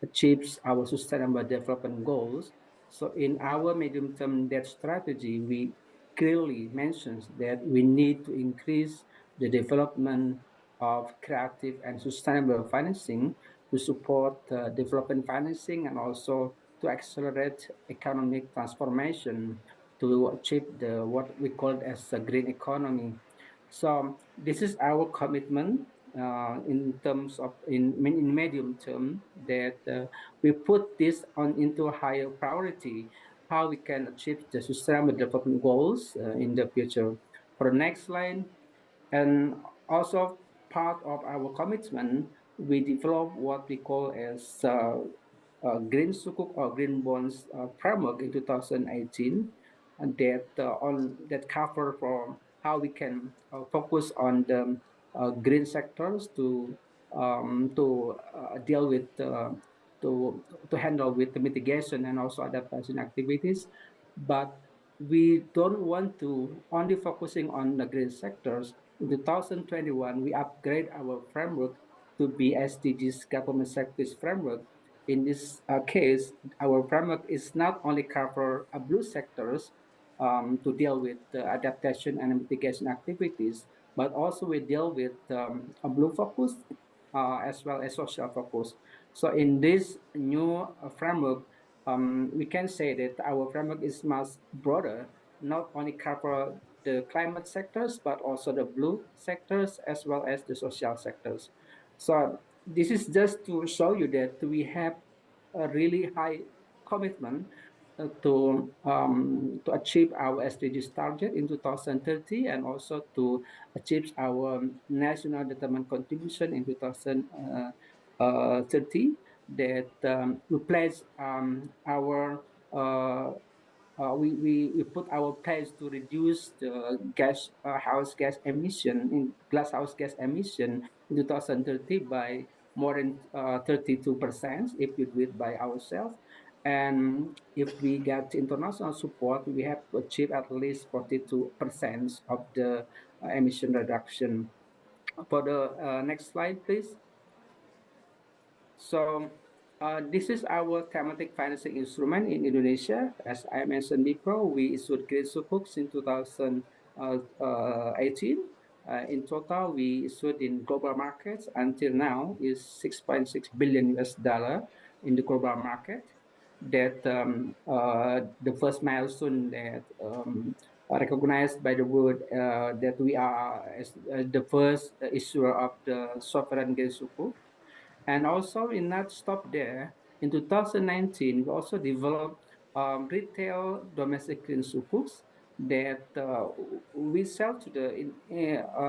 achieve our sustainable development goals. So in our medium-term debt strategy, we clearly mentions that we need to increase the development of creative and sustainable financing to support development financing and also to accelerate economic transformation to achieve the what we call as a green economy. So this is our commitment in terms of in medium term that we put this on into a higher priority, how we can achieve the sustainable development goals in the future. For the next slide, and also part of our commitment, we develop what we call as green sukuk or green bonds framework in 2018, and that cover for how we can focus on the green sectors to deal with to to handle with the mitigation and also adaptation activities, but we don't want to only focusing on the green sectors. In 2021, we upgrade our framework to be SDGs government sectors framework. In this case, our framework is not only cover blue sectors to deal with the adaptation and mitigation activities, but also we deal with a blue focus as well as social focus. So in this new framework, we can say that our framework is much broader, not only cover the climate sectors, but also the blue sectors as well as the social sectors. So this is just to show you that we have a really high commitment to achieve our SDGs target in 2030 and also to achieve our national determined contribution in 2030 that we pledge our we put our pledge to reduce the house gas emission in glasshouse gas emission in 2030 by more than 32% if we do it by ourselves. And if we get international support, we have to achieve at least 42% of the emission reduction. For the next slide, please. So this is our thematic financing instrument in Indonesia. As I mentioned before, we issued green sukuks in 2018. In total, we issued in global markets until now is 6.6 billion US dollar in the global market. That the first milestone that recognized by the world that we are as the first issuer of the sovereign green sukuk. And also, we not stop there. In 2019, we also developed retail domestic green sukuks that we sell to the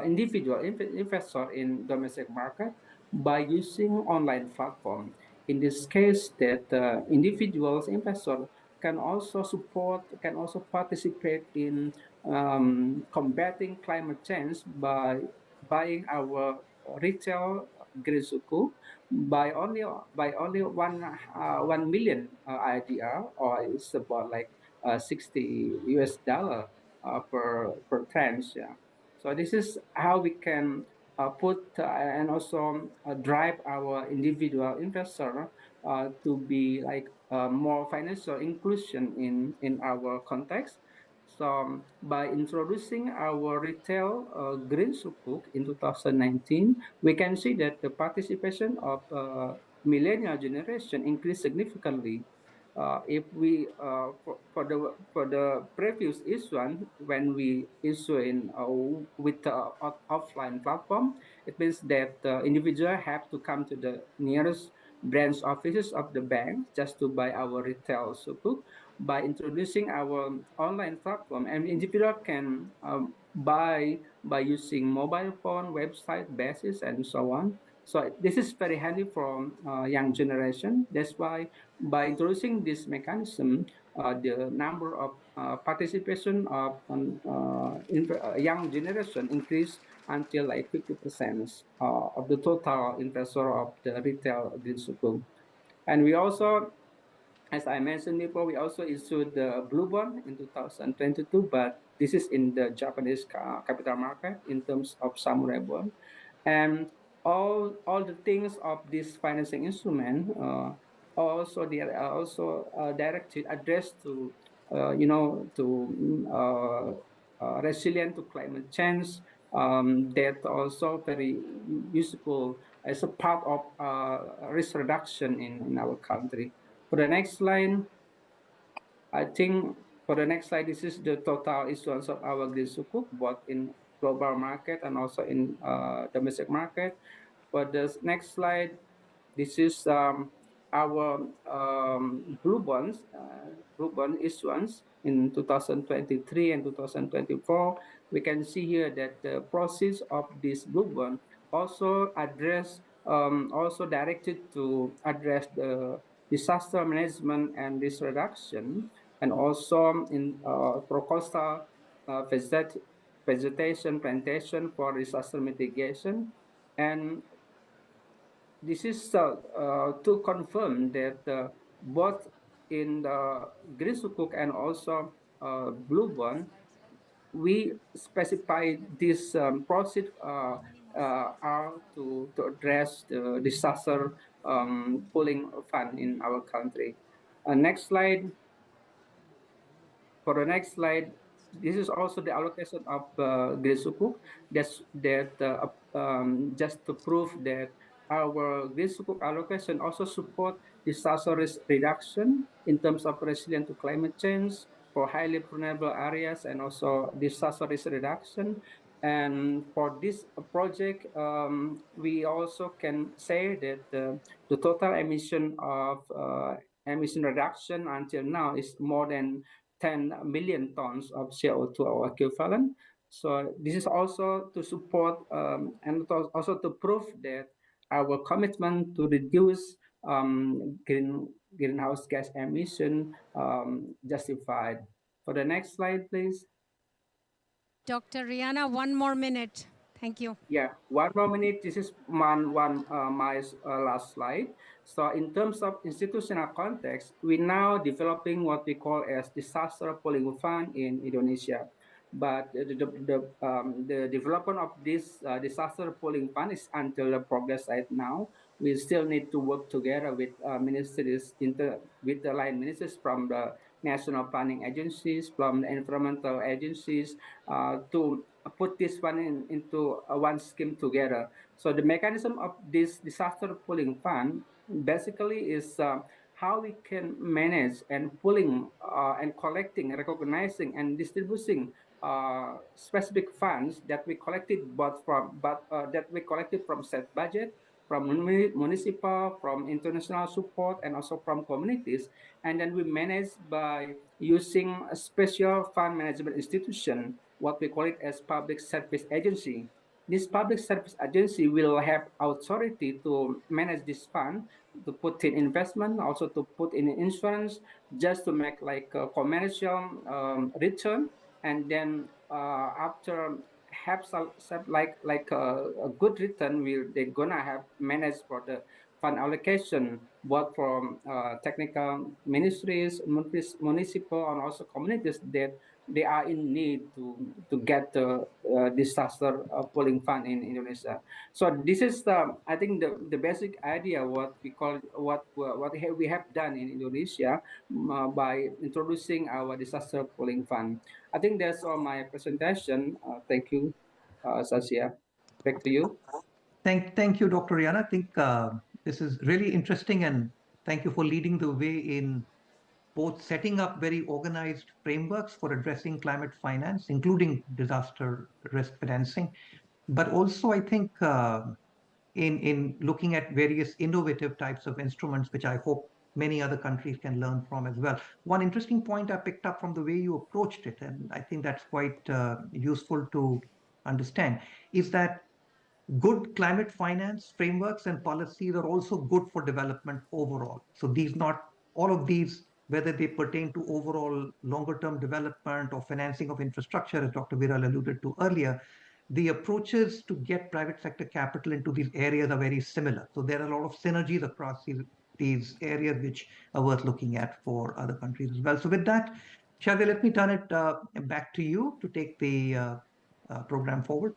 individual investor in domestic market by using online platform. In this case, that individuals investor can also support, can also participate in combating climate change by buying our retail green sukuk by only 1 million IDR, or it's about like 60 US dollar per tranche. Yeah. So this is how we can put and also drive our individual investor to be like more financial inclusion in our context. So by introducing our retail green sukuk in 2019, we can see that the participation of millennial generation increased significantly. If we for the previous issuance, when we issue in with the offline platform, it means that the individual have to come to the nearest branch offices of the bank just to buy our retail sukuk. By introducing our online platform, and individual can buy by using mobile phone, website, basis, and so on. So this is very handy for young generation. That's why by introducing this mechanism, the number of participation of young generation increased until like 50% of the total investor of the retail green sukuk. And we also, as I mentioned before, we also issued the blue bond in 2022, but this is in the Japanese capital market in terms of samurai bond. And all the things of this financing instrument also they are also directed addressed to resilient to climate change. That also very useful as a part of risk reduction in our country. For the next slide, I think for the next slide, this is the total issuance of our green sukuk, both in global market and also in domestic market. For the next slide, this is our blue bond issuance in 2023 and 2024. We can see here that the proceeds of this blue bond also directed to address the disaster management and risk reduction, and also in for coastal vegetation plantation for disaster mitigation. And this is to confirm that both in the green sukuk and also blue bond, we specify this proceeds are to address the disaster pooling fund in our country. Next slide. For the next slide, this is also the allocation of green sukuk. Just to prove that our green sukuk allocation also support disaster risk reduction in terms of resilient to climate change for highly vulnerable areas and also disaster risk reduction. And for this project, we also can say that the total emission of emission reduction until now is more than 10 million tons of CO2 equivalent. So this is also to support and also to prove that our commitment to reduce greenhouse gas emission justified. For the next slide, please. Dr. Rihanna, 1 more minute. Thank you. Yeah, 1 more minute. This is my last slide. So in terms of institutional context, we're now developing what we call as disaster pooling fund in Indonesia. But the development of this disaster pooling fund is until the progress right now. We still need to work together with ministries, with the line ministers from the national planning agencies, from the environmental agencies, to put this one into one scheme together. So the mechanism of this disaster pooling fund basically is how we can manage and pooling and collecting, recognizing and distributing specific funds that we collected that we collected from state budget, from municipal, from international support, and also from communities. And then we manage by using a special fund management institution, what we call it as public service agency. This public service agency will have authority to manage this fund, to put in investment, also to put in insurance, just to make like a commercial return. And then after have some like a good return, they're gonna have managed for the fund allocation, both from technical ministries, municipal, and also communities that they are in need to get the disaster pooling fund in Indonesia. So this is I think the basic idea what we call we have done in Indonesia by introducing our disaster pooling fund. I think that's all my presentation. Thank you, Saskia. Back to you. Thank you, Dr. Rihanna. I think this is really interesting, and thank you for leading the way in both setting up very organized frameworks for addressing climate finance, including disaster risk financing, but also I think in looking at various innovative types of instruments, which I hope many other countries can learn from as well. One interesting point I picked up from the way you approached it, and I think that's quite useful to understand, is that good climate finance frameworks and policies are also good for development overall. So all of these, whether they pertain to overall longer term development or financing of infrastructure, as Dr. Viral alluded to earlier, the approaches to get private sector capital into these areas are very similar. So there are a lot of synergies across these areas which are worth looking at for other countries as well. So with that, Shadi, let me turn it back to you to take the program forward.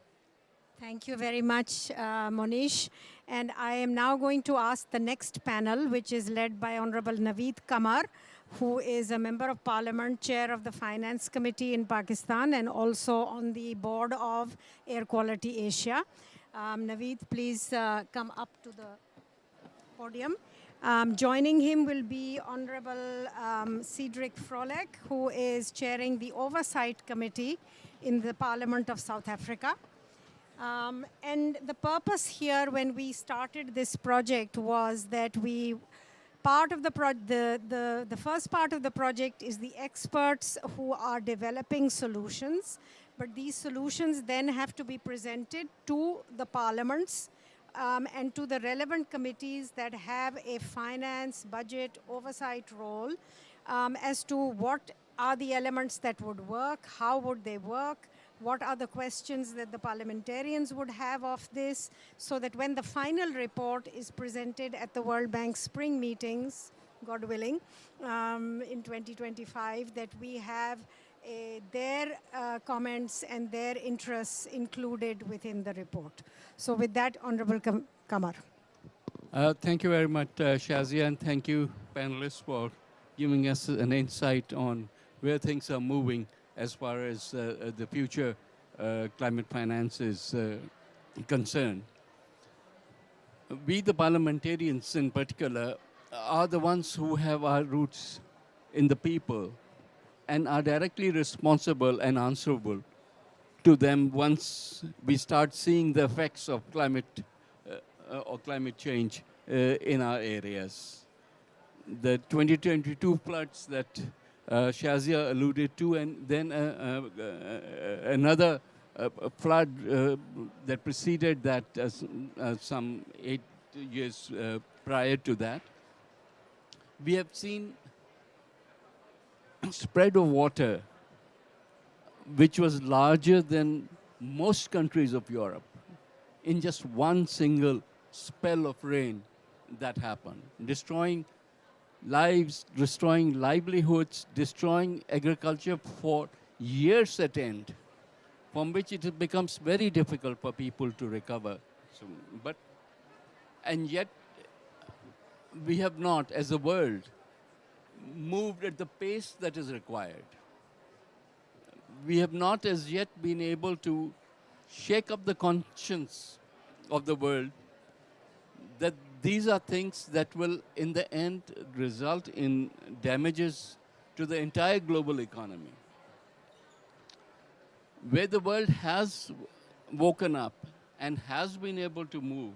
Thank you very much, Monish. And I am now going to ask the next panel, which is led by Honorable Naveed Kamar, who is a member of parliament, chair of the Finance Committee in Pakistan, and also on the board of Air Quality Asia. Naveed, please come up to the podium. Joining him will be Honorable Cedric Frolick, who is chairing the Oversight Committee in the Parliament of South Africa. And the purpose here when we started this project was that part of the first part of the project is the experts who are developing solutions, but these solutions then have to be presented to the parliaments and to the relevant committees that have a finance, budget, oversight role as to what are the elements that would work, how would they work, what are the questions that the parliamentarians would have of this, so that when the final report is presented at the World Bank spring meetings, God willing, in 2025, that we have their comments and their interests included within the report. So with that, Honorable Kamar. Thank you very much, Shazia, and thank you, panelists, for giving us an insight on where things are moving as far as the future climate finance is concerned. We, the parliamentarians in particular, are the ones who have our roots in the people and are directly responsible and answerable to them once we start seeing the effects of climate change in our areas. The 2022 floods that Shazia alluded to, and then another flood that preceded that some 8 years prior to that. We have seen spread of water which was larger than most countries of Europe in just one single spell of rain that happened, destroying lives, destroying livelihoods, destroying agriculture for years at end, from which it becomes very difficult for people to recover. So, and yet, we have not, as a world, moved at the pace that is required. We have not as yet been able to shake up the conscience of the world that these are things that will, in the end, result in damages to the entire global economy. Where the world has woken up and has been able to move,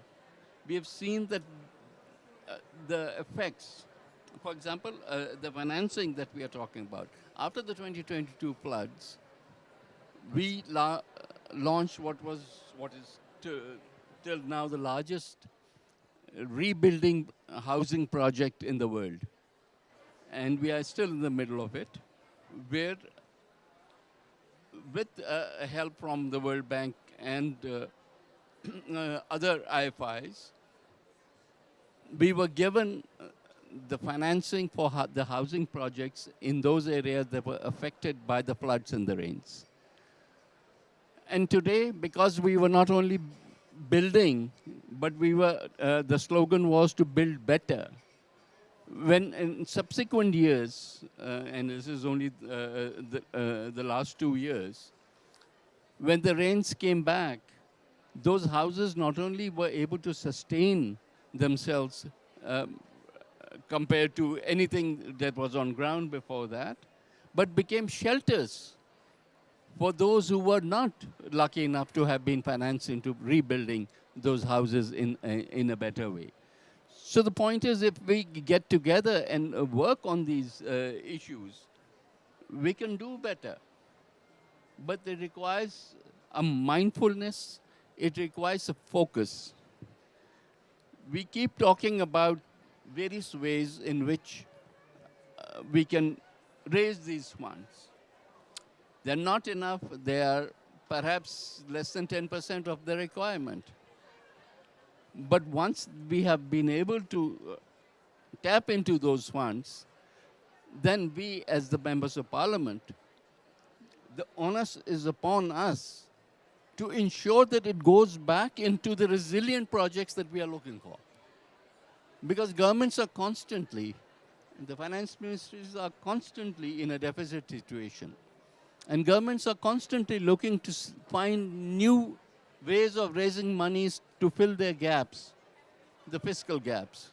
we have seen that the effects, for example, the financing that we are talking about, after the 2022 floods, we launched what is till now the largest rebuilding housing project in the world. And we are still in the middle of it, where with help from the World Bank and other IFIs, we were given the financing for the housing projects in those areas that were affected by the floods and the rains. And today, because we were not only building, but we were, the slogan was to build better. When in subsequent years, and this is only the last 2 years, when the rains came back, those houses not only were able to sustain themselves compared to anything that was on ground before that, but became shelters for those who were not lucky enough to have been financed into rebuilding those houses in a better way. So the point is, if we get together and work on these issues, we can do better. But it requires a mindfulness, it requires a focus. We keep talking about various ways in which we can raise these funds. They're not enough. They are perhaps less than 10% of the requirement. But once we have been able to tap into those funds, then we, as the members of parliament, the onus is upon us to ensure that it goes back into the resilient projects that we are looking for. Because governments are constantly, the finance ministries are constantly in a deficit situation. And governments are constantly looking to find new ways of raising monies to fill their gaps, the fiscal gaps.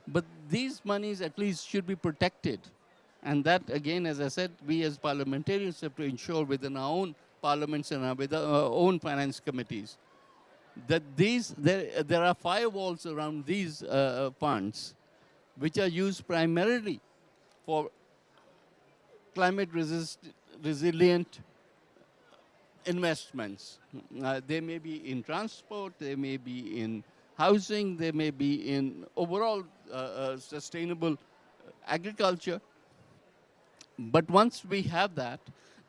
But these monies at least should be protected. And that, again, as I said, we as parliamentarians have to ensure within our own parliaments and with our own finance committees that there are firewalls around these funds which are used primarily for climate resilient investments. They may be in transport, they may be in housing, they may be in overall sustainable agriculture. But once we have that,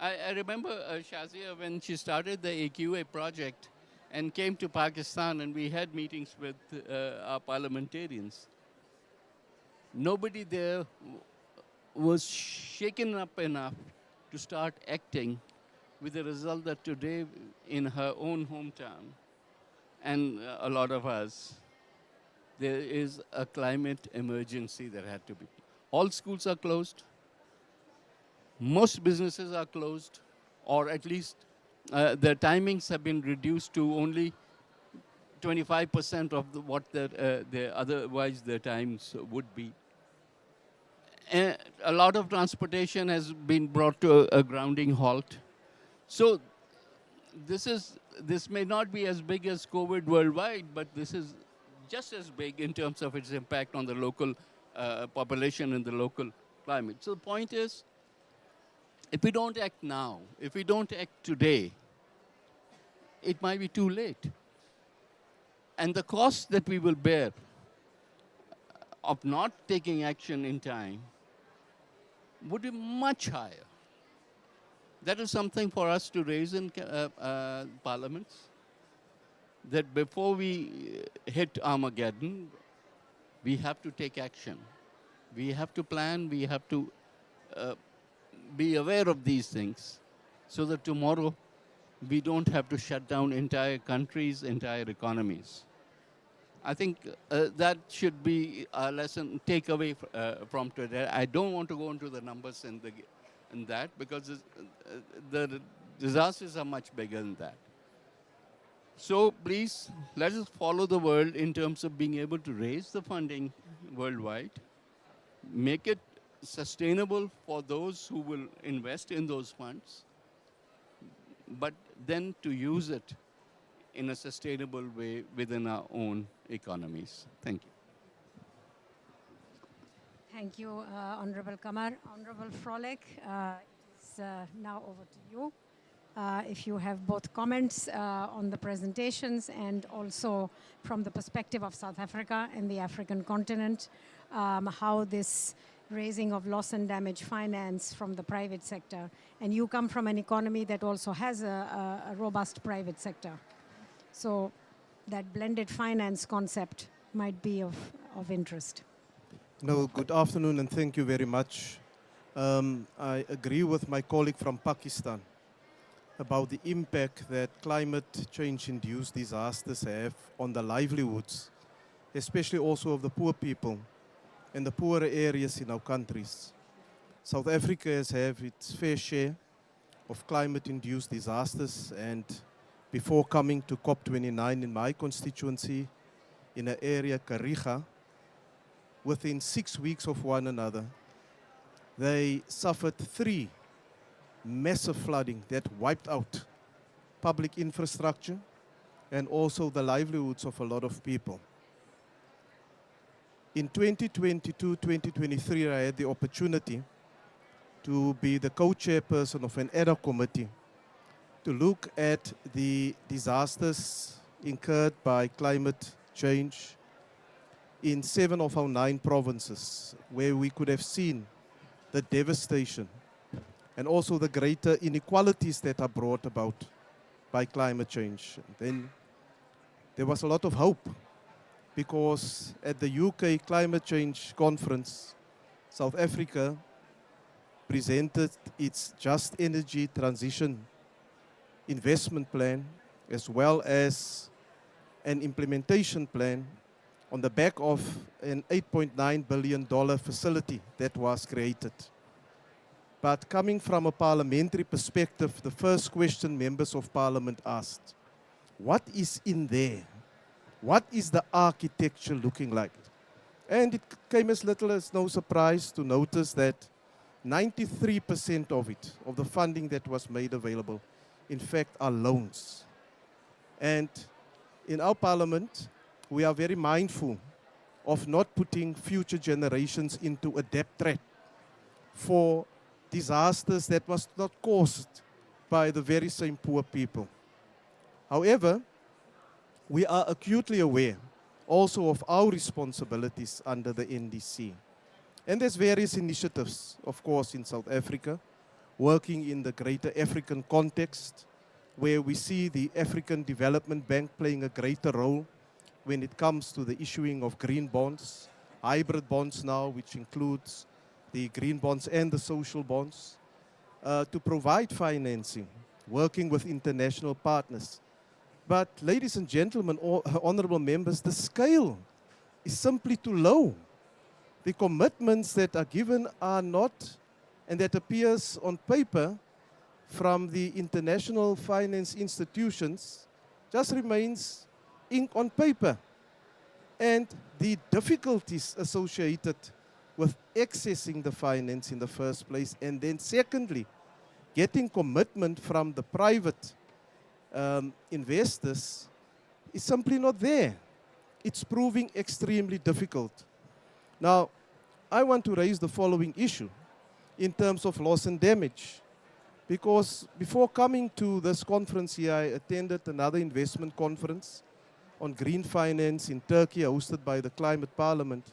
I remember Shazia when she started the AQA project and came to Pakistan and we had meetings with our parliamentarians. Nobody there was shaken up enough to start acting, with the result that today in her own hometown and a lot of us, there is a climate emergency that had to be. All schools are closed. Most businesses are closed, or at least the timings have been reduced to only 25% of what otherwise their times would be. And a lot of transportation has been brought to a grounding halt. So this may not be as big as COVID worldwide, but this is just as big in terms of its impact on the local population and the local climate. So the point is, if we don't act now, if we don't act today, it might be too late. And the cost that we will bear of not taking action in time would be much higher. That is something for us to raise in parliaments, that before we hit Armageddon, we have to take action. We have to plan, we have to be aware of these things so that tomorrow we don't have to shut down entire countries, entire economies. I think that should be a lesson takeaway from today. I don't want to go into the numbers in that because the disasters are much bigger than that. So please, let us follow the world in terms of being able to raise the funding worldwide, make it sustainable for those who will invest in those funds, but then to use it in a sustainable way within our own economies. Thank you. Thank you, Honorable Kamar. Honorable Frolick, it's now over to you. If you have both comments on the presentations and also from the perspective of South Africa and the African continent, how this raising of loss and damage finance from the private sector, and you come from an economy that also has a robust private sector. So that blended finance concept might be of interest. No, good afternoon and thank you very much. I agree with my colleague from Pakistan about the impact that climate change-induced disasters have on the livelihoods, especially also of the poor people and the poorer areas in our countries. South Africa has had its fair share of climate-induced disasters, and before coming to COP29 in my constituency, in an area, Kariga, within 6 weeks of one another, they suffered 3 massive flooding that wiped out public infrastructure and also the livelihoods of a lot of people. In 2022-2023, I had the opportunity to be the co-chairperson of an ad hoc committee to look at the disasters incurred by climate change in 7 of our 9 provinces, where we could have seen the devastation and also the greater inequalities that are brought about by climate change. Then there was a lot of hope, because at the UK Climate Change Conference, South Africa presented its Just Energy Transition investment plan as well as an implementation plan on the back of an $8.9 billion facility that was created. But coming from a parliamentary perspective, the first question members of parliament asked, what is in there? What is the architecture looking like? And it came as little as no surprise to notice that 93% of it, of the funding that was made available, in fact, are loans. And in our parliament, we are very mindful of not putting future generations into a debt trap for disasters that was not caused by the very same poor people. However, we are acutely aware also of our responsibilities under the NDC. And there's various initiatives, of course, in South Africa, working in the greater African context, where we see the African Development Bank playing a greater role when it comes to the issuing of green bonds, hybrid bonds now, which includes the green bonds and the social bonds, to provide financing, working with international partners. But ladies and gentlemen, honorable members, the scale is simply too low. The commitments that are given are not, and that appears on paper from the international finance institutions, just remains ink on paper. And the difficulties associated with accessing the finance in the first place, and then secondly, getting commitment from the private investors is simply not there. It's proving extremely difficult. Now, I want to raise the following issue in terms of loss and damage, because before coming to this conference here, I attended another investment conference on green finance in Turkey, hosted by the Climate Parliament,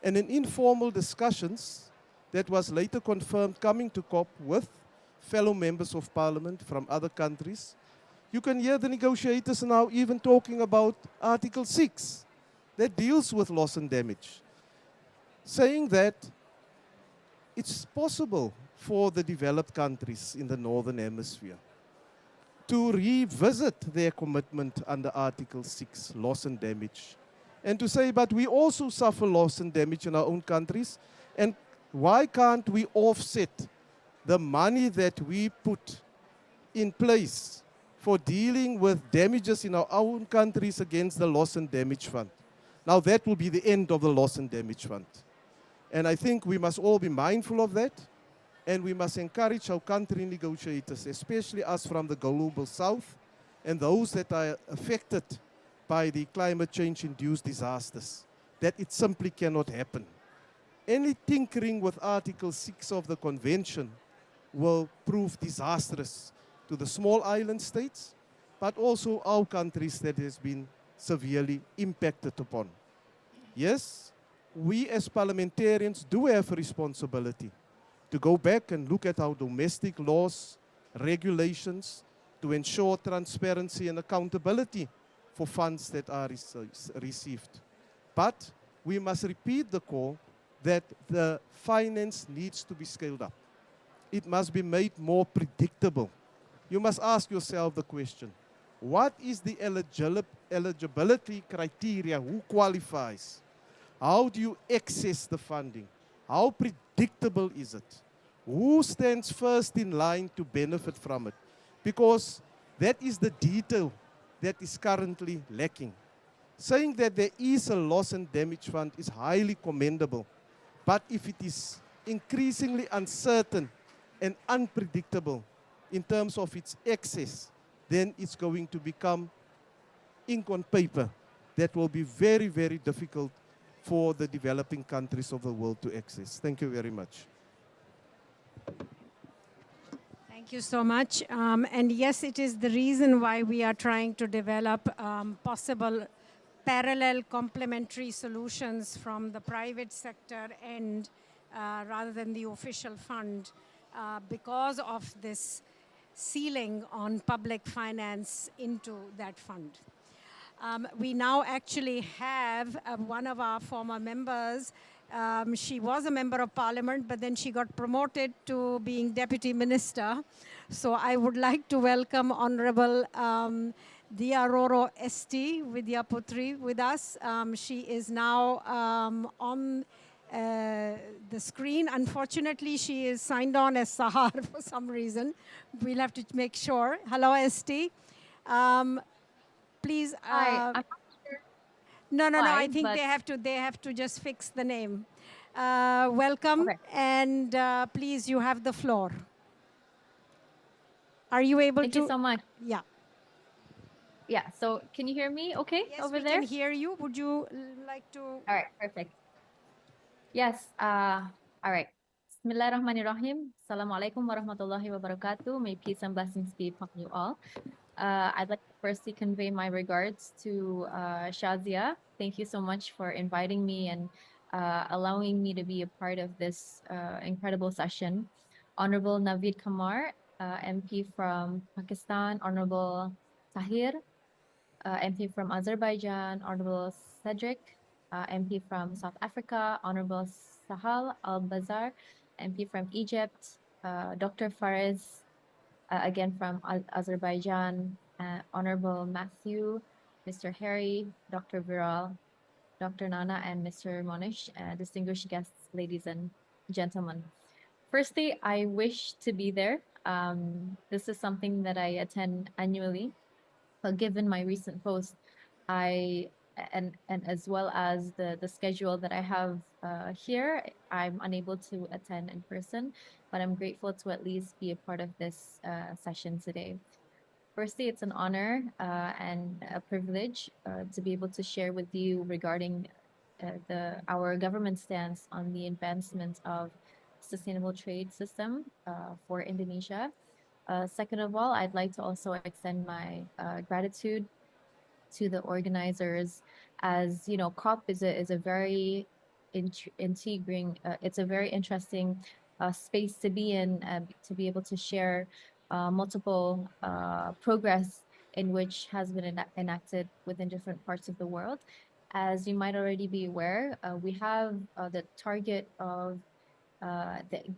and in informal discussions that was later confirmed coming to COP with fellow members of parliament from other countries, you can hear the negotiators now even talking about Article 6 that deals with loss and damage, saying that it's possible for the developed countries in the Northern Hemisphere to revisit their commitment under Article 6, loss and damage, and to say, but we also suffer loss and damage in our own countries, and why can't we offset the money that we put in place for dealing with damages in our own countries against the loss and damage fund? Now that will be the end of the loss and damage fund. And I think we must all be mindful of that, and we must encourage our country negotiators, especially us from the global south and those that are affected by the climate change-induced disasters, that it simply cannot happen. Any tinkering with Article 6 of the Convention will prove disastrous to the small island states, but also our countries that has been severely impacted upon. Yes, we as parliamentarians do have a responsibility to go back and look at our domestic laws, regulations, to ensure transparency and accountability for funds that are received. But we must repeat the call that the finance needs to be scaled up. It must be made more predictable. You must ask yourself the question, what is the eligibility criteria? Who qualifies? How do you access the funding? How predictable is it? Who stands first in line to benefit from it? Because that is the detail that is currently lacking. Saying that there is a loss and damage fund is highly commendable, but if it is increasingly uncertain and unpredictable in terms of its access, then it's going to become ink on paper that will be very, very difficult for the developing countries of the world to access. Thank you very much. Thank you so much. And yes, it is the reason why we are trying to develop possible parallel complementary solutions from the private sector end rather than the official fund because of this ceiling on public finance into that fund. We now actually have one of our former members She was a member of parliament, but then she got promoted to being deputy minister. So I would like to welcome Honorable Diaroro ST Vidyaputri with us. She is now on the screen. Unfortunately, she is signed on as Sahar for some reason. We'll have to make sure. Hello, ST. Please. Hi, I'm not sure No, no, no. I why, think but they have to just fix the name. Welcome, okay. and please, you have the floor. Are you able Thank to? you so much. Yeah. Yeah, so can you hear me okay Yes, over we there? can hear you. Would you like to? All right, perfect. Yes, all right. Bismillahirrahmanirrahim. Assalamualaikum warahmatullahi wabarakatuh. May peace and blessings be upon you all. I'd like to firstly convey my regards to Shazia. Thank you so much for inviting me and allowing me to be a part of this incredible session. Honorable Naveed Kamar, MP from Pakistan, Honorable Tahir, MP from Azerbaijan, Honorable Cedric, MP from South Africa, Honorable Sahal Al-Bazar, MP from Egypt, Dr. Fares, again from Azerbaijan, Honorable Matthew, Mr. Harry, Dr. Viral, Dr. Nana, and Mr. Monish, distinguished guests, ladies and gentlemen. Firstly, I wish to be there. This is something that I attend annually, but given my recent post, I and as well as the schedule that I have here, I'm unable to attend in person, but I'm grateful to at least be a part of this session today. Firstly, it's an honor and a privilege to be able to share with you regarding our government stance on the advancement of sustainable trade system for Indonesia. Second of all, I'd like to also extend my gratitude to the organizers, as you know, COP is a very intriguing, it's a very interesting space to be in, to be able to share multiple progress in which has been enacted within different parts of the world. As you might already be aware, we have the target of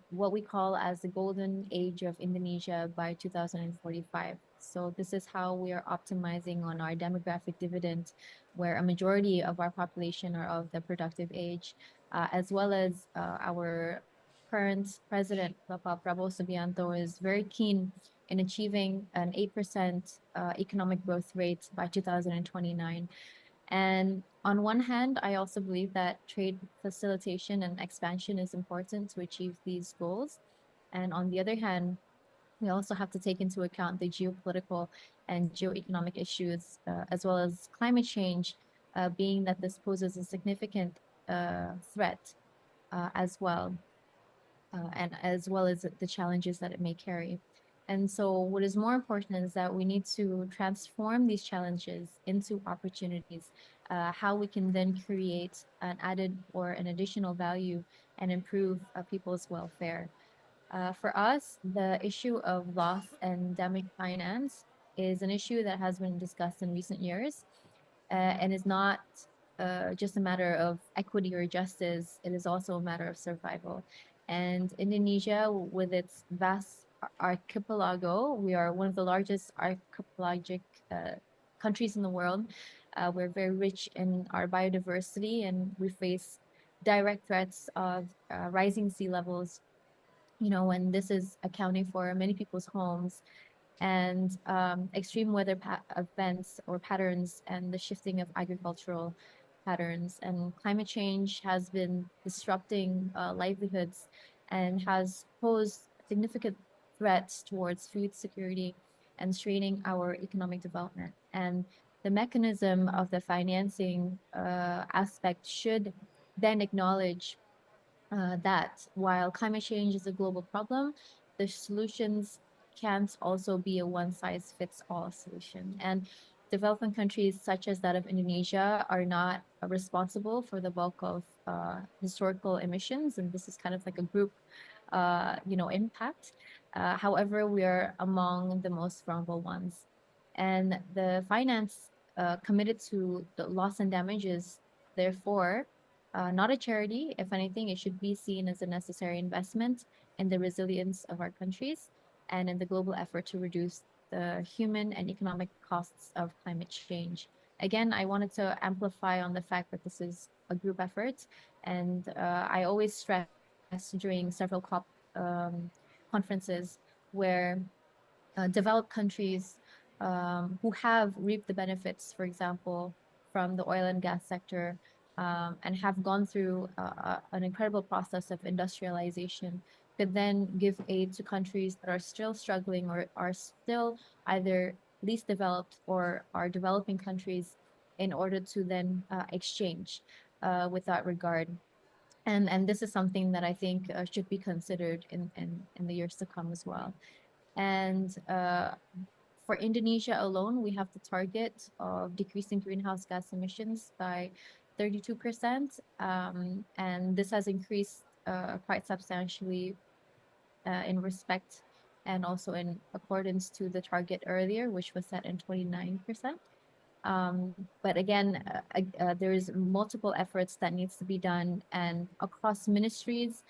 what we call as the golden age of Indonesia by 2045. So this is how we are optimizing on our demographic dividend, where a majority of our population are of the productive age, as well as our current president, Bapak Prabowo Subianto, is very keen in achieving an 8% economic growth rate by 2029. And on one hand, I also believe that trade facilitation and expansion is important to achieve these goals. And on the other hand, we also have to take into account the geopolitical and geoeconomic issues, as well as climate change, being that this poses a significant threat as well, and as well as the challenges that it may carry. And so what is more important is that we need to transform these challenges into opportunities, how we can then create an added or an additional value and improve people's welfare. For us, the issue of loss and endemic finance is an issue that has been discussed in recent years, and is not just a matter of equity or justice, it is also a matter of survival. And Indonesia, with its vast archipelago, we are one of the largest archipelagic countries in the world. We're very rich in our biodiversity, and we face direct threats of rising sea levels, you know, when this is accounting for many people's homes, and extreme weather events or patterns, and the shifting of agricultural patterns. And climate change has been disrupting livelihoods and has posed significant threats towards food security and straining our economic development. And the mechanism of the financing aspect should then acknowledge that while climate change is a global problem, the solutions can't also be a one-size-fits-all solution. And developing countries such as that of Indonesia are not responsible for the bulk of historical emissions, and this is kind of like a group, impact. However, we are among the most vulnerable ones, and the finance committed to the loss and damages, therefore, not a charity. If anything, it should be seen as a necessary investment in the resilience of our countries and in the global effort to reduce the human and economic costs of climate change. Again, I wanted to amplify on the fact that this is a group effort, and I always stress during several COP conferences where developed countries who have reaped the benefits, for example, from the oil and gas sector, and have gone through an incredible process of industrialization, could then give aid to countries that are still struggling or are still either least developed or are developing countries in order to then exchange with that regard. And this is something that I think should be considered in the years to come as well. And for Indonesia alone, we have the target of decreasing greenhouse gas emissions by 32%. And this has increased quite substantially in respect and also in accordance to the target earlier, which was set in 29%. But again, there's multiple efforts that needs to be done, and across ministries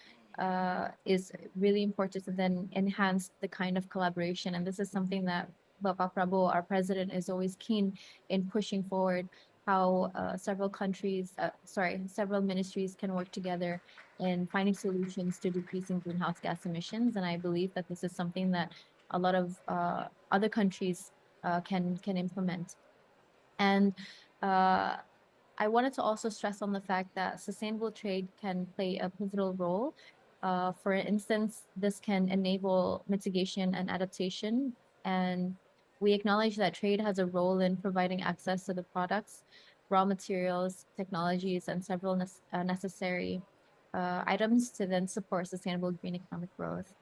is really important to then enhance the kind of collaboration. And this is something that Bapak Prabowo, our president, is always keen in pushing forward, how several ministries can work together in finding solutions to decreasing greenhouse gas emissions. And I believe that this is something that a lot of other countries can implement. And I wanted to also stress on the fact that sustainable trade can play a pivotal role. For instance, this can enable mitigation and adaptation. And we acknowledge that trade has a role in providing access to the products, raw materials, technologies, and several necessary items to then support sustainable green economic growth.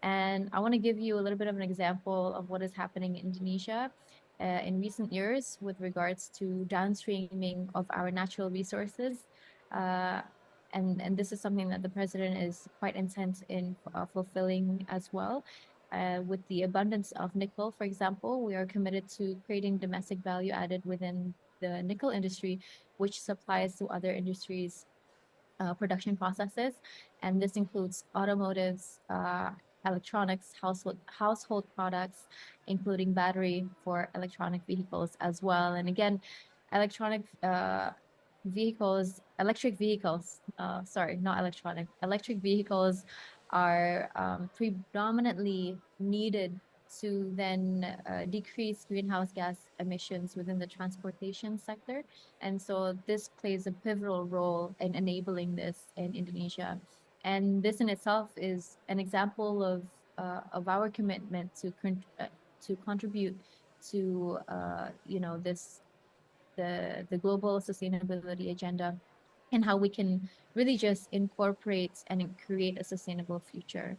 And I want to give you a little bit of an example of what is happening in Indonesia in recent years with regards to downstreaming of our natural resources. And this is something that the president is quite intent in fulfilling as well. With the abundance of nickel, for example, we are committed to creating domestic value added within the nickel industry, which supplies to other industries' production processes. And this includes automotives, electronics, household products, including battery for electronic vehicles as well. And again, electric vehicles are predominantly needed to then decrease greenhouse gas emissions within the transportation sector. And so this plays a pivotal role in enabling this in Indonesia. And this in itself is an example of our commitment to contribute to the global sustainability agenda, and how we can really just incorporate and create a sustainable future.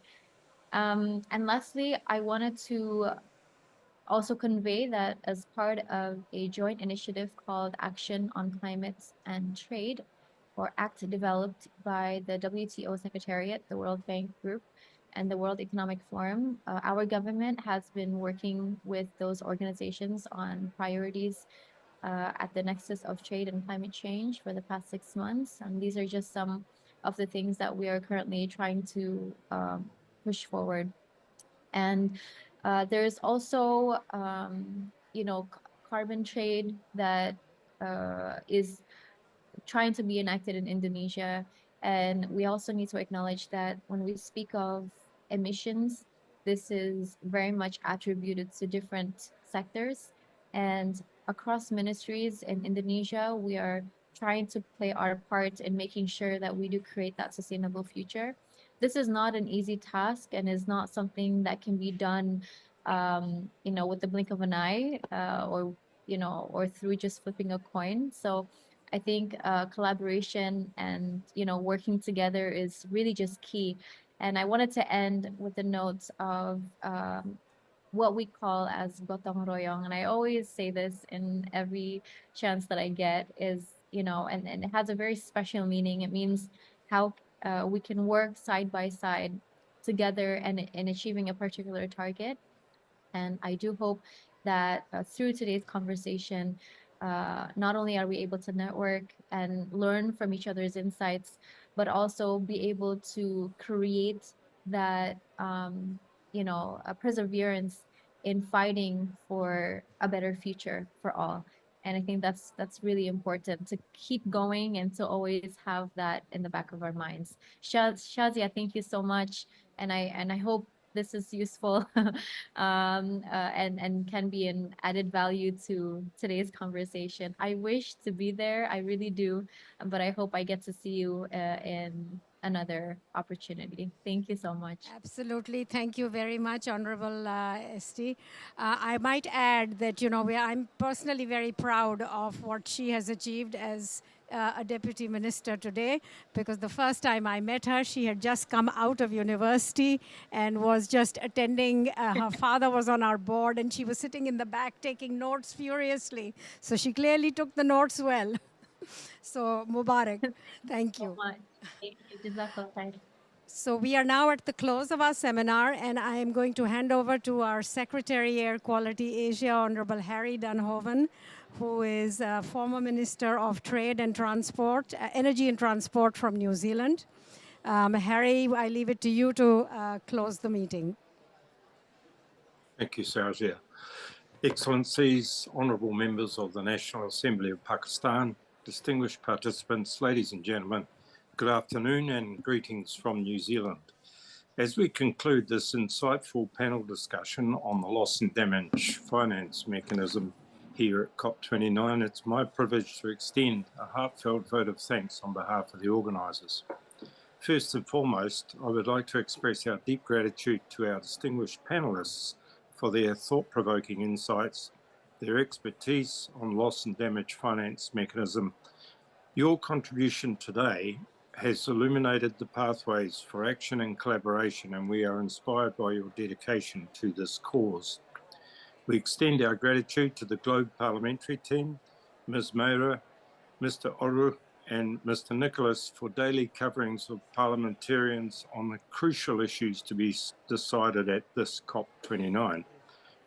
And lastly, I wanted to also convey that as part of a joint initiative called Action on Climate and Trade, or ACT, developed by the WTO Secretariat, the World Bank Group, and the World Economic Forum, our government has been working with those organizations on priorities at the nexus of trade and climate change for the past 6 months. And these are just some of the things that we are currently trying to push forward. And there's also, carbon trade that is trying to be enacted in Indonesia. And we also need to acknowledge that when we speak of emissions, this is very much attributed to different sectors. And across ministries in Indonesia, we are trying to play our part in making sure that we do create that sustainable future. This is not an easy task and is not something that can be done, with the blink of an eye, or through just flipping a coin. So I think collaboration and working together is really just key. And I wanted to end with the notes of what we call as gotong royong. And I always say this in every chance that I get is, and it has a very special meaning. It means how we can work side by side together and in achieving a particular target. And I do hope that through today's conversation, not only are we able to network and learn from each other's insights, but also be able to create that, a perseverance in fighting for a better future for all. And I think that's really important to keep going and to always have that in the back of our minds. Shazia, thank you so much, and I hope this is useful and can be an added value to today's conversation. I wish to be there, I really do, but I hope I get to see you in another opportunity. Thank you so much. Absolutely. Thank you very much, Honorable ST. I might add that, I'm personally very proud of what she has achieved as a deputy minister today, because the first time I met her, she had just come out of university and was just attending. Her father was on our board, and she was sitting in the back taking notes furiously. So she clearly took the notes well. So, Mubarak, thank you. Thank you. Jazakallah khair. So we are now at the close of our seminar, and I am going to hand over to our Secretary Air Quality Asia, Honorable Harry Dunhoven, who is a former Minister of Trade and Transport, Energy and Transport from New Zealand. Harry, I leave it to you to close the meeting. Thank you, Saujia. Excellencies, honourable members of the National Assembly of Pakistan, distinguished participants, ladies and gentlemen, good afternoon and greetings from New Zealand. As we conclude this insightful panel discussion on the loss and damage finance mechanism here at COP29, it's my privilege to extend a heartfelt vote of thanks on behalf of the organisers. First and foremost, I would like to express our deep gratitude to our distinguished panellists for their thought-provoking insights, their expertise on loss and damage finance mechanism. Your contribution today has illuminated the pathways for action and collaboration, and we are inspired by your dedication to this cause. We extend our gratitude to the Globe Parliamentary team, Ms. Meira, Mr. Oru, and Mr. Nicholas for daily coverings of parliamentarians on the crucial issues to be decided at this COP29.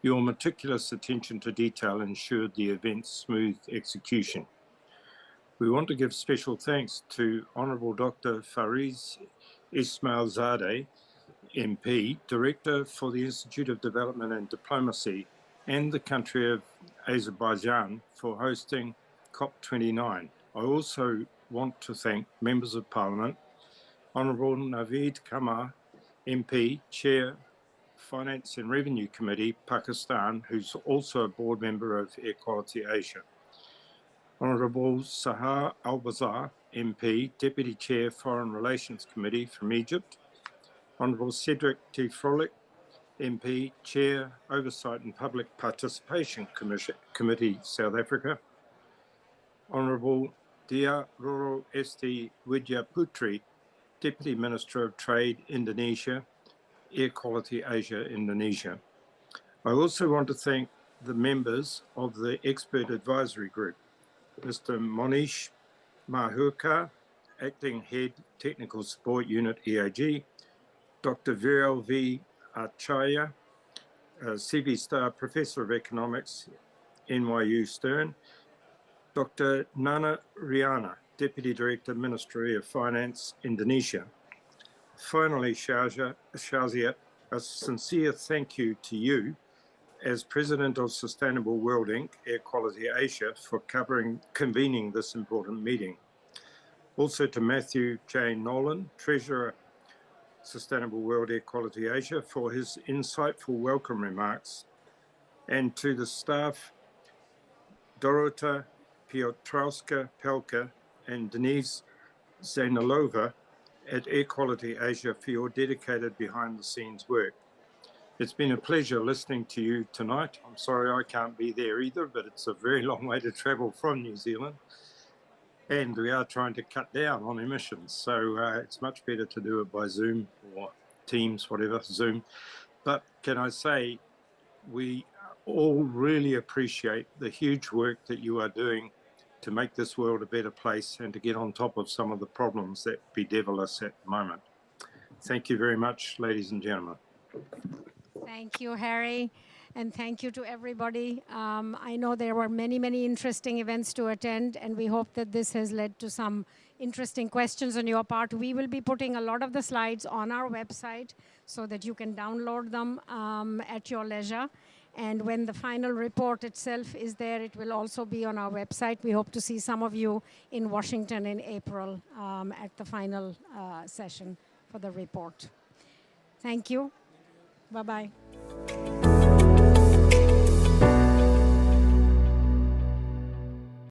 Your meticulous attention to detail ensured the event's smooth execution. We want to give special thanks to Honourable Dr. Fariz Ismailzadeh, MP, Director for the Institute of Development and Diplomacy, and the country of Azerbaijan for hosting COP29. I also want to thank Members of Parliament, Honourable Naveed Kamar, MP, Chair, Finance and Revenue Committee, Pakistan, who's also a board member of Air Quality Asia. Honourable Sahar Al-Bazar, MP, Deputy Chair, Foreign Relations Committee from Egypt. Honourable Cedric T. Froelich, MP, Chair, Oversight and Public Participation Committee, South Africa. Honourable Dia Roro Esti Widyaputri, Deputy Minister of Trade, Indonesia, Air Quality Asia, Indonesia. I also want to thank the members of the Expert Advisory Group, Mr. Monish Mahurkar, Acting Head Technical Support Unit, EAG, Dr. Viral V. Acharya, CV Star Professor of Economics, NYU Stern, Dr. Nana Riana, Deputy Director, Ministry of Finance, Indonesia. Finally, Shazia, a sincere thank you to you as President of Sustainable World Inc., Air Quality Asia, for convening this important meeting. Also to Matthew J. Nolan, Treasurer, Sustainable World Air Quality Asia, for his insightful welcome remarks, and to the staff, Dorota Piotrowska-Pelka and Denise Zainalova at Air Quality Asia for your dedicated behind-the-scenes work. It's been a pleasure listening to you tonight. I'm sorry I can't be there either, but it's a very long way to travel from New Zealand. And we are trying to cut down on emissions, so it's much better to do it by Zoom or Teams, whatever, Zoom. But can I say, we all really appreciate the huge work that you are doing to make this world a better place and to get on top of some of the problems that bedevil us at the moment. Thank you very much, ladies and gentlemen. Thank you, Harry. And thank you to everybody. I know there were many, many interesting events to attend, and we hope that this has led to some interesting questions on your part. We will be putting a lot of the slides on our website so that you can download them at your leisure. And when the final report itself is there, it will also be on our website. We hope to see some of you in Washington in April at the final session for the report. Thank you. Bye-bye.